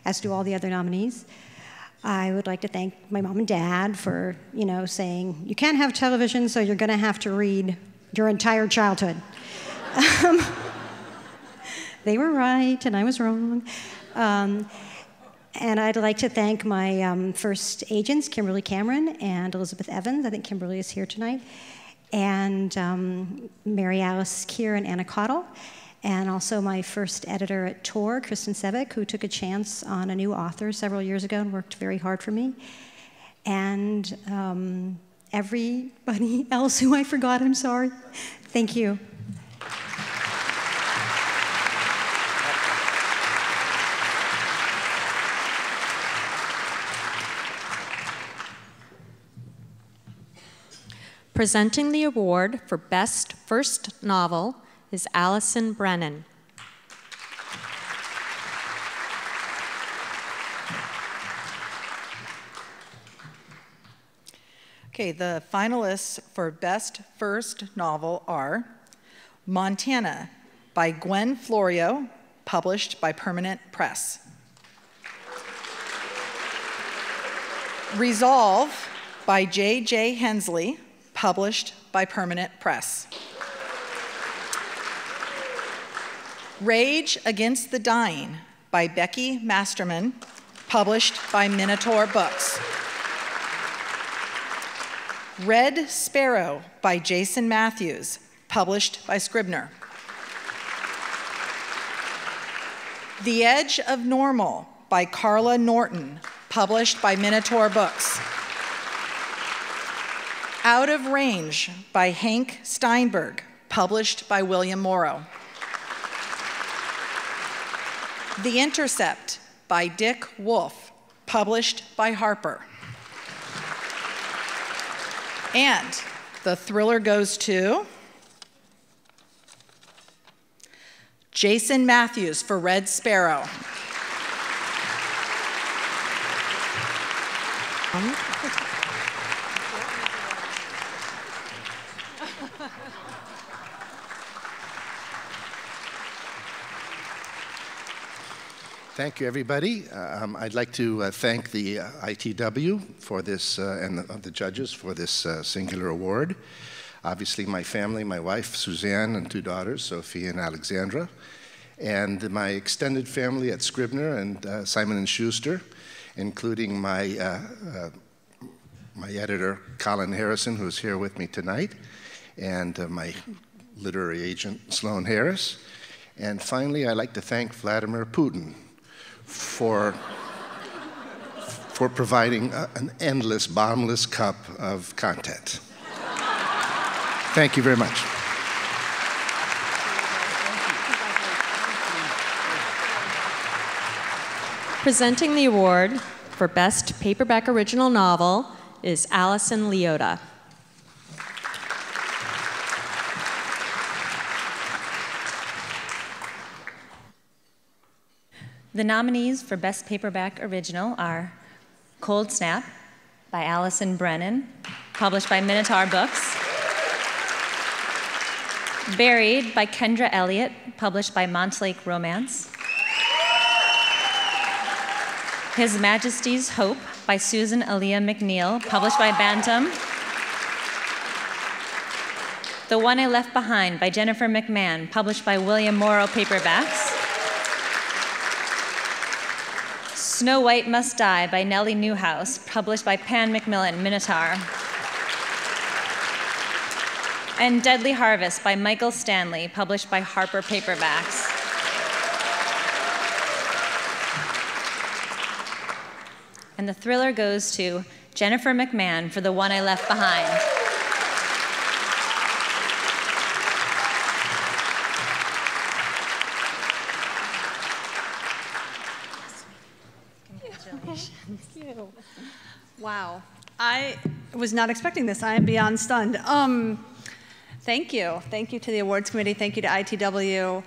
[SPEAKER 8] as do all the other nominees. I would like to thank my mom and dad for, saying, you can't have television, so you're going to have to read your entire childhood. They were right, and I was wrong. And I'd like to thank my first agents, Kimberly Cameron and Elizabeth Evans. I think Kimberly is here tonight. And Mary Alice Keir and Anna Cottle. And also my first editor at Tor, Kristen Sevek, who took a chance on a new author several years ago and worked very hard for me. And everybody else who I forgot, I'm sorry. Thank you.
[SPEAKER 4] Presenting the award for Best First Novel is Allison Brennan.
[SPEAKER 9] Okay, the finalists for Best First Novel are Montana by Gwen Florio, published by Permanent Press. Resolve by J.J. Hensley, published by Permanent Press. Rage Against the Dying by Becky Masterman, published by Minotaur Books. Red Sparrow by Jason Matthews, published by Scribner. The Edge of Normal by Carla Norton, published by Minotaur Books. Out of Range by Hank Steinberg, published by William Morrow. The Intercept by Dick Wolf, published by Harper. And the thriller goes to Jason Matthews for Red Sparrow.
[SPEAKER 10] Thank you, everybody. I'd like to thank the ITW for this and the judges for this singular award. Obviously, my family, my wife, Suzanne, and 2 daughters, Sophie and Alexandra, and my extended family at Scribner and Simon & Schuster, including my editor, Colin Harrison, who's here with me tonight, and my literary agent, Sloan Harris. And finally, I'd like to thank Vladimir Putin for providing an endless, bottomless cup of content. Thank you very much.
[SPEAKER 4] Presenting the award for Best Paperback Original Novel is Allison Leota.
[SPEAKER 11] The nominees for Best Paperback Original are Cold Snap by Allison Brennan, published by Minotaur Books. Buried by Kendra Elliott, published by Montlake Romance. His Majesty's Hope by Susan Aaliyah McNeil, published by Bantam. The One I Left Behind by Jennifer McMahon, published by William Morrow Paperbacks. Snow White Must Die by Nellie Newhouse, published by Pan Macmillan, Minotaur. And Deadly Harvest by Michael Stanley, published by Harper Paperbacks. And the thriller goes to Jennifer McMahon for The One I Left Behind.
[SPEAKER 6] Wow. I was not expecting this. I am beyond stunned. Thank you. Thank you to the awards committee. Thank you to ITW.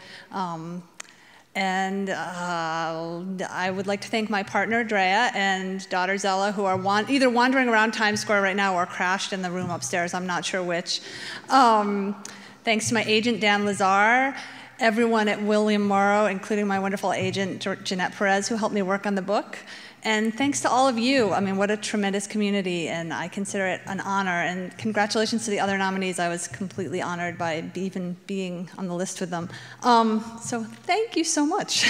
[SPEAKER 6] And I would like to thank my partner, Drea, and daughter, Zella, who are either wandering around Times Square right now or crashed in the room upstairs. I'm not sure which. Thanks to my agent, Dan Lazar, everyone at William Morrow, including my wonderful agent, Jeanette Perez, who helped me work on the book. And thanks to all of you. I mean, what a tremendous community, and I consider it an honor. And congratulations to the other nominees. I was completely honored by even being on the list with them. So thank you so much.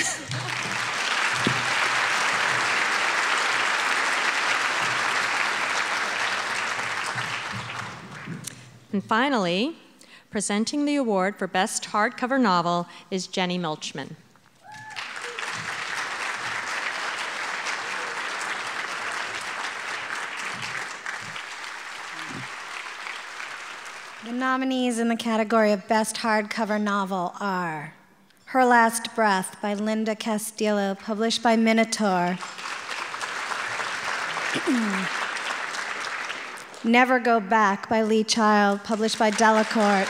[SPEAKER 4] And finally, presenting the award for Best Hardcover Novel is Jenny Milchman.
[SPEAKER 13] The nominees in the category of Best Hardcover Novel are Her Last Breath by Linda Castillo, published by Minotaur. Never Go Back by Lee Child, published by Delacorte.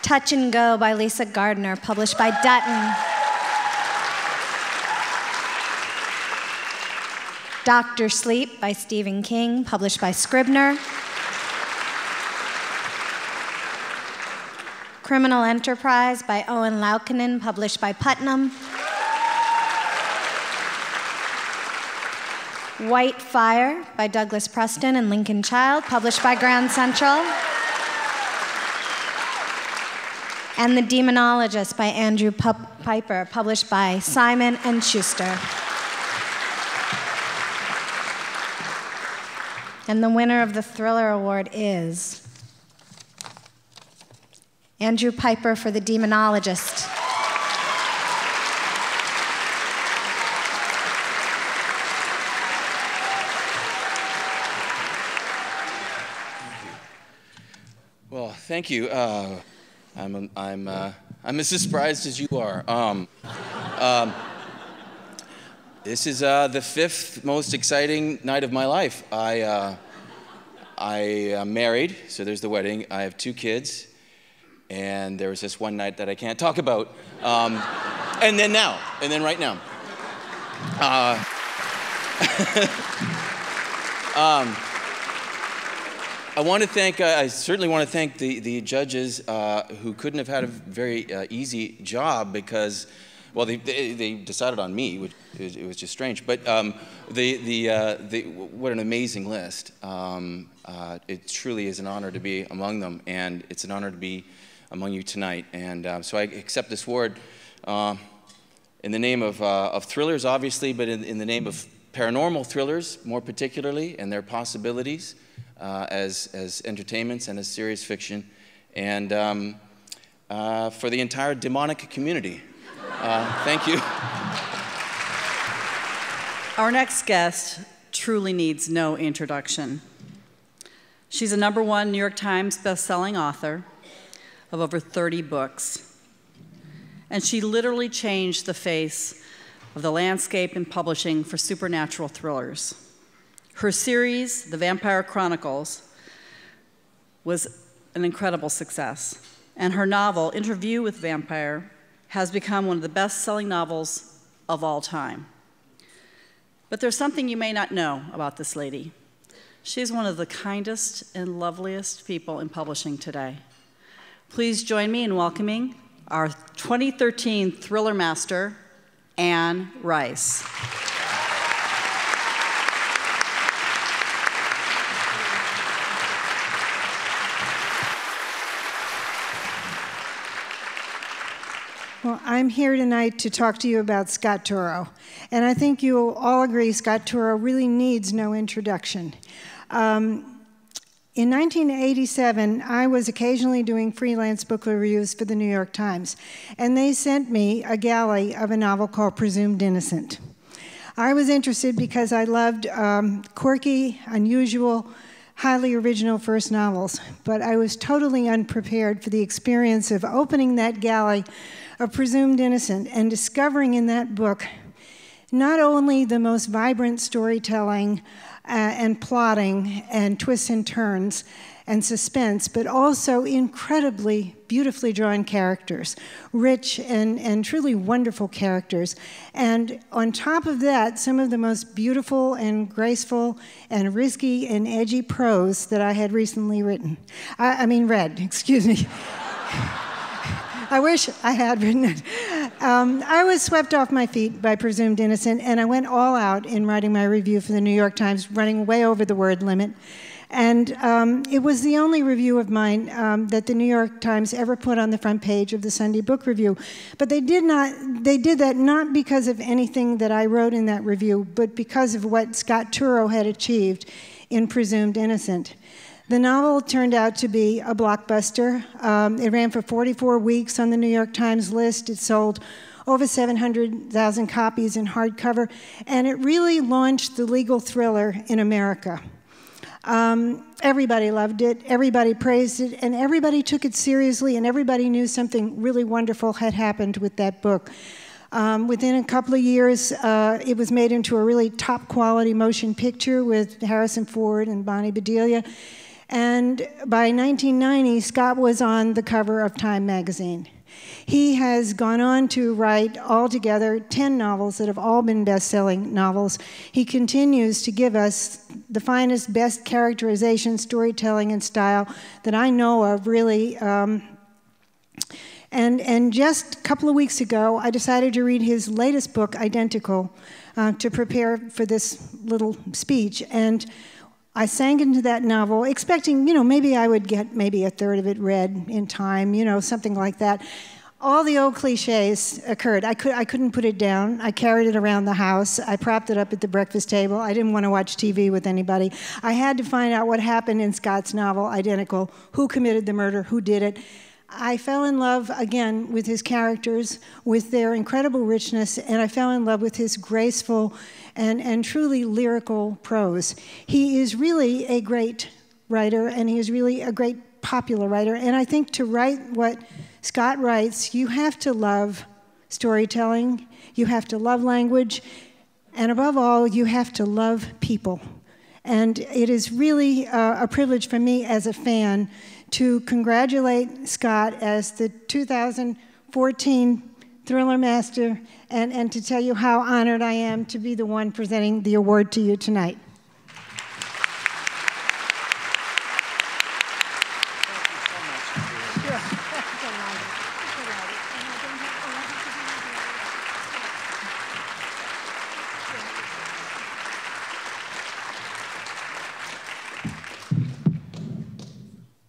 [SPEAKER 13] Touch and Go by Lisa Gardner, published by Dutton. Dr. Sleep by Stephen King, published by Scribner. Criminal Enterprise by Owen Laukkanen, published by Putnam. White Fire by Douglas Preston and Lincoln Child, published by Grand Central. And The Demonologist by Andrew Piper, published by Simon & Schuster. And the winner of the Thriller Award is Andrew Piper for The Demonologist.
[SPEAKER 14] Well, thank you. I'm as surprised as you are. This is the fifth most exciting night of my life. I am married, so there's the wedding. I have 2 kids, and there was this one night that I can't talk about. And then right now. I certainly want to thank the judges who couldn't have had a very easy job because, well, they decided on me, which it was just strange. But what an amazing list. It truly is an honor to be among them, and it's an honor to be among you tonight. And so I accept this award in the name of thrillers, obviously, but in the name of paranormal thrillers, more particularly, and their possibilities as entertainments and as serious fiction, and for the entire demonic community. Thank you.
[SPEAKER 1] Our next guest truly needs no introduction. She's a #1 New York Times bestselling author of over 30 books. And she literally changed the face of the landscape in publishing for supernatural thrillers. Her series, The Vampire Chronicles, was an incredible success. And her novel, Interview with Vampire, has become one of the best-selling novels of all time. But there's something you may not know about this lady. She's one of the kindest and loveliest people in publishing today. Please join me in welcoming our 2013 Thriller Master, Anne Rice.
[SPEAKER 2] Well, I'm here tonight to talk to you about Scott Turow. And I think you'll all agree Scott Turow really needs no introduction. In 1987, I was occasionally doing freelance book reviews for the New York Times, and they sent me a galley of a novel called Presumed Innocent. I was interested because I loved quirky, unusual, highly original first novels, but I was totally unprepared for the experience of opening that galley of Presumed Innocent and discovering in that book not only the most vibrant storytelling and plotting and twists and turns and suspense, but also incredibly beautifully drawn characters, rich and truly wonderful characters. And on top of that, some of the most beautiful and graceful and risky and edgy prose that I had recently read, excuse me. I wish I had written it. I was swept off my feet by Presumed Innocent, and I went all out in writing my review for the New York Times, running way over the word limit. And it was the only review of mine that the New York Times ever put on the front page of the Sunday Book Review. But they did that not because of anything that I wrote in that review, but because of what Scott Turow had achieved in Presumed Innocent. The novel turned out to be a blockbuster. It ran for 44 weeks on the New York Times list. It sold over 700,000 copies in hardcover, and it really launched the legal thriller in America. Everybody loved it, everybody praised it, and everybody took it seriously, and everybody knew something really wonderful had happened with that book. Within a couple of years, it was made into a really top-quality motion picture with Harrison Ford and Bonnie Bedelia. And by 1990, Scott was on the cover of Time magazine. He has gone on to write altogether 10 novels that have all been best-selling novels. He continues to give us the finest, best characterization, storytelling, and style that I know of, really. And just a couple of weeks ago, I decided to read his latest book, Identical, to prepare for this little speech. And I sank into that novel, expecting, maybe I would get maybe a third of it read in time, something like that. All the old cliches occurred. I couldn't put it down. I carried it around the house. I propped it up at the breakfast table. I didn't want to watch TV with anybody. I had to find out what happened in Scott's novel, Identical, who committed the murder, who did it. I fell in love, again, with his characters, with their incredible richness, and I fell in love with his graceful and truly lyrical prose. He is really a great writer, and he is really a great popular writer. And I think to write what Scott writes, you have to love storytelling, you have to love language, and above all, you have to love people. And it is really a privilege for me as a fan to congratulate Scott as the 2014 ThrillerMaster and to tell you how honored I am to be the one presenting the award to you tonight.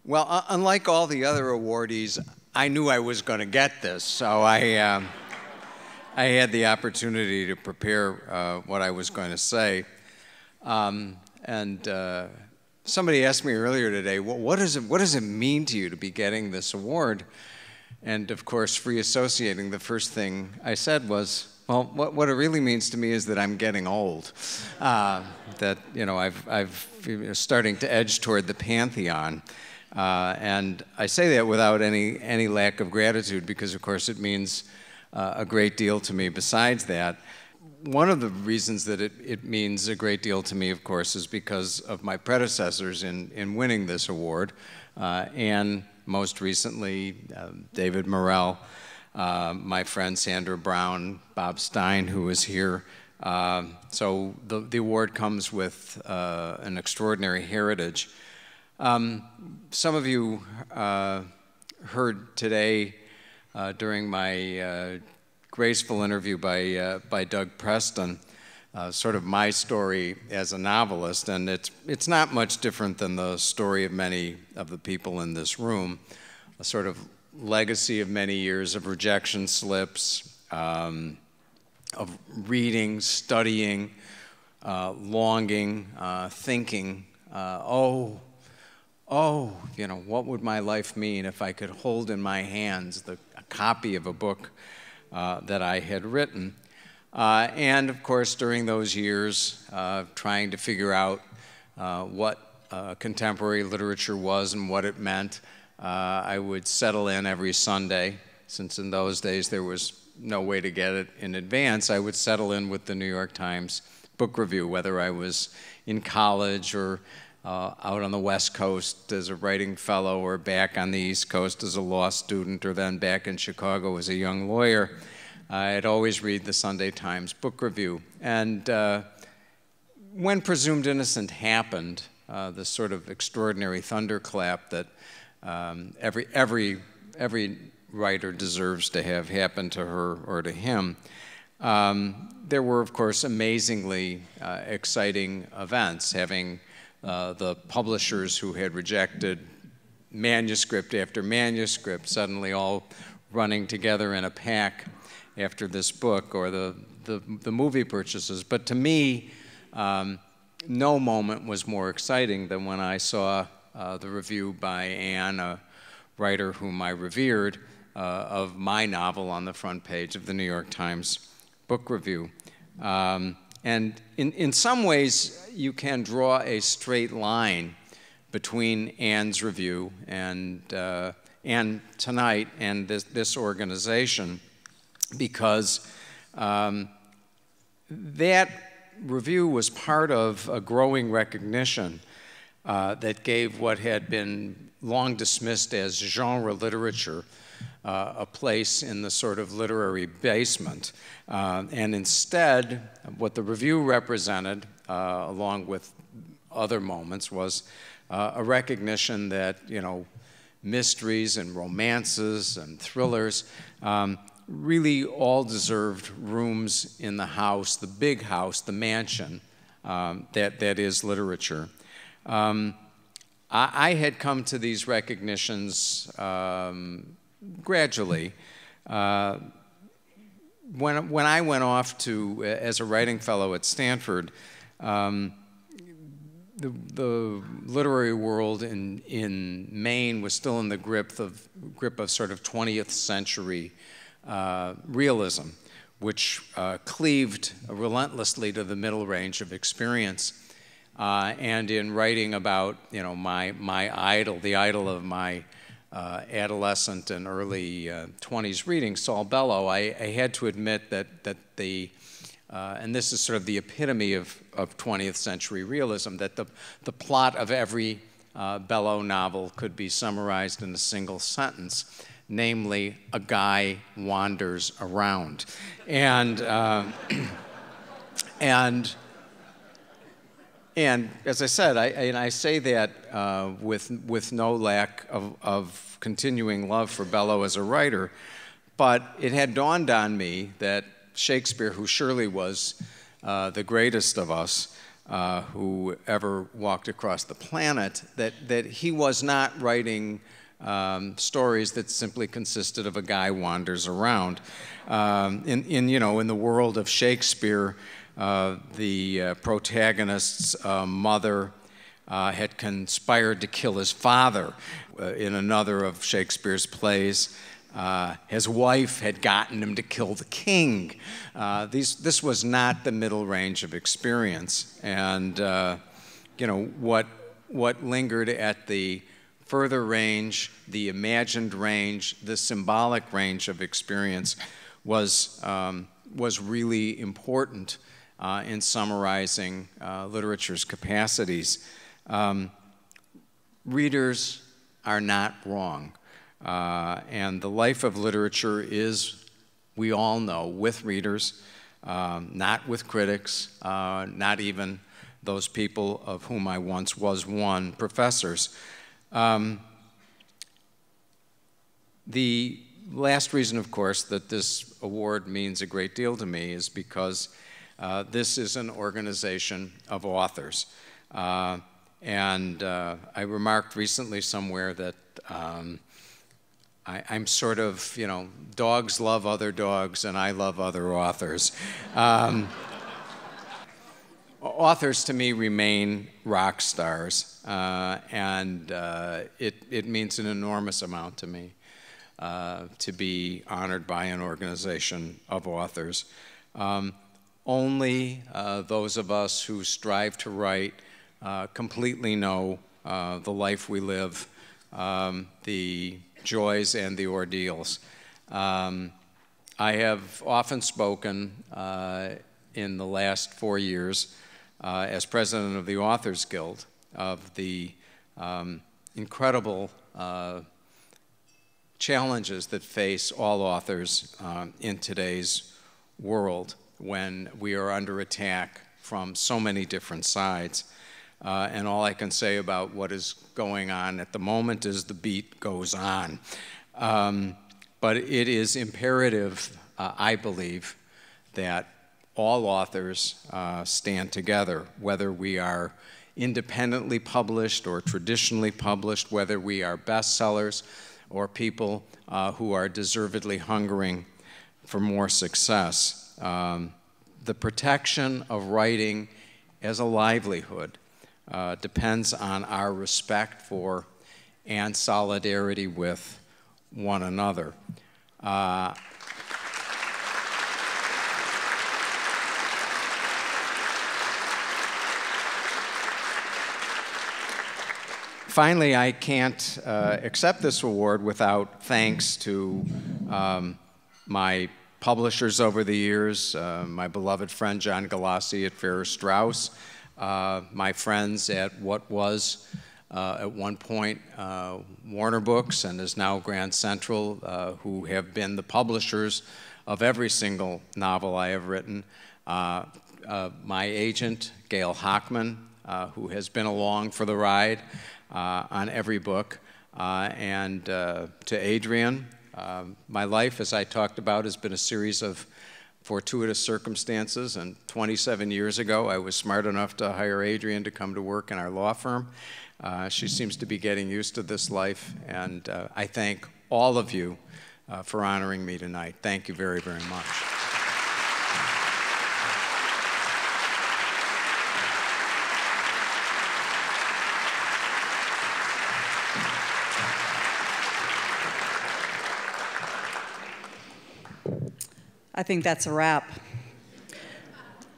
[SPEAKER 15] Well, unlike all the other awardees, I knew I was going to get this, so I had the opportunity to prepare what I was going to say. Somebody asked me earlier today, well, what does it mean to you to be getting this award? And of course, free associating, the first thing I said was, well, what it really means to me is that I'm getting old. That I've starting to edge toward the pantheon. And I say that without any lack of gratitude, because of course it means a great deal to me. Besides that, one of the reasons that it means a great deal to me, of course, is because of my predecessors in winning this award, and most recently David Morrell, my friend Sandra Brown, Bob Stein, who was here. So the award comes with an extraordinary heritage. Some of you heard today during my graceful interview by Doug Preston sort of my story as a novelist, and it's not much different than the story of many of the people in this room. A sort of legacy of many years of rejection slips, of reading, studying, longing, thinking, oh, you know, what would my life mean if I could hold in my hands a copy of a book that I had written. And of course, during those years, trying to figure out what contemporary literature was and what it meant, I would settle in every Sunday. Since in those days there was no way to get it in advance, I would settle in with the New York Times book review, whether I was in college or out on the West Coast as a writing fellow, or back on the East Coast as a law student, or then back in Chicago as a young lawyer. I'd always read the Sunday Times book review. And when Presumed Innocent happened, this sort of extraordinary thunderclap that every writer deserves to have happen to her or to him, there were, of course, amazingly exciting events, having the publishers who had rejected manuscript after manuscript suddenly all running together in a pack after this book, or the movie purchases. But to me, no moment was more exciting than when I saw the review by Anne, a writer whom I revered, of my novel on the front page of the New York Times book review. And in some ways, you can draw a straight line between Anne's review and tonight and this organization, because that review was part of a growing recognition that gave what had been long dismissed as genre literature a place in the sort of literary basement. And instead, what the review represented, along with other moments, was a recognition that, you know, mysteries and romances and thrillers really all deserved rooms in the house, the big house, the mansion that is literature. I had come to these recognitions gradually. When I went off to, as a writing fellow at Stanford, the literary world in Maine was still in the grip of sort of 20th century realism, which cleaved relentlessly to the middle range of experience. And in writing about, you know, my idol, the idol of my adolescent and early 20s reading, Saul Bellow, I had to admit that and this is sort of the epitome of 20th century realism, that the plot of every Bellow novel could be summarized in a single sentence, namely, a guy wanders around. And as I said, I say that with no lack of continuing love for Bellow as a writer, but it had dawned on me that Shakespeare, who surely was the greatest of us who ever walked across the planet, that he was not writing stories that simply consisted of a guy wanders around. In the world of Shakespeare, the protagonist's mother had conspired to kill his father in another of Shakespeare's plays. His wife had gotten him to kill the king. This was not the middle range of experience. And what lingered at the further range, the imagined range, the symbolic range of experience was really important in summarizing literature's capacities. Readers are not wrong. And the life of literature is, we all know, with readers, not with critics, not even those people of whom I once was one, professors. The last reason, of course, that this award means a great deal to me is because this is an organization of authors. And I remarked recently somewhere that I'm sort of, you know, dogs love other dogs and I love other authors. Authors to me remain rock stars, and it means an enormous amount to me to be honored by an organization of authors. Only those of us who strive to write completely know the life we live, the joys and the ordeals. I have often spoken in the last 4 years as president of the Authors Guild of the incredible challenges that face all authors in today's world when we are under attack from so many different sides. And all I can say about what is going on at the moment is the beat goes on. But it is imperative, I believe, that all authors stand together, whether we are independently published or traditionally published, whether we are bestsellers or people who are deservedly hungering for more success. The protection of writing as a livelihood depends on our respect for and solidarity with one another. Finally, I can't accept this award without thanks to my publishers over the years, my beloved friend John Galassi at Farrar Straus, my friends at what was at one point Warner Books and is now Grand Central, who have been the publishers of every single novel I have written, my agent, Gail Hockman, who has been along for the ride on every book, and to Adrian. My life, as I talked about, has been a series of fortuitous circumstances, and 27 years ago I was smart enough to hire Adrian to come to work in our law firm. She seems to be getting used to this life, and I thank all of you for honoring me tonight. Thank you very, very much.
[SPEAKER 1] I think that's a wrap.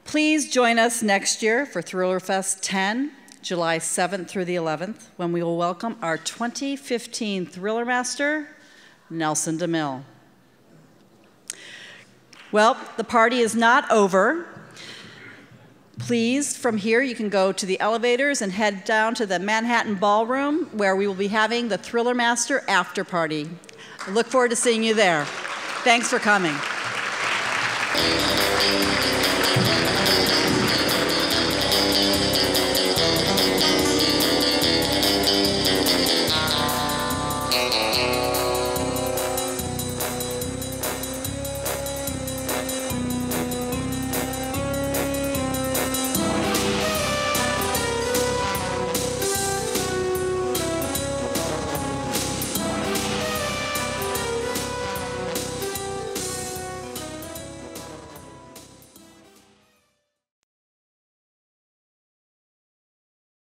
[SPEAKER 1] Please join us next year for ThrillerFest 10, July 7th through the 11th, when we will welcome our 2015 ThrillerMaster, Nelson DeMille. Well, the party is not over. Please, from here, you can go to the elevators and head down to the Manhattan Ballroom, where we will be having the ThrillerMaster after party. I look forward to seeing you there. Thanks for coming.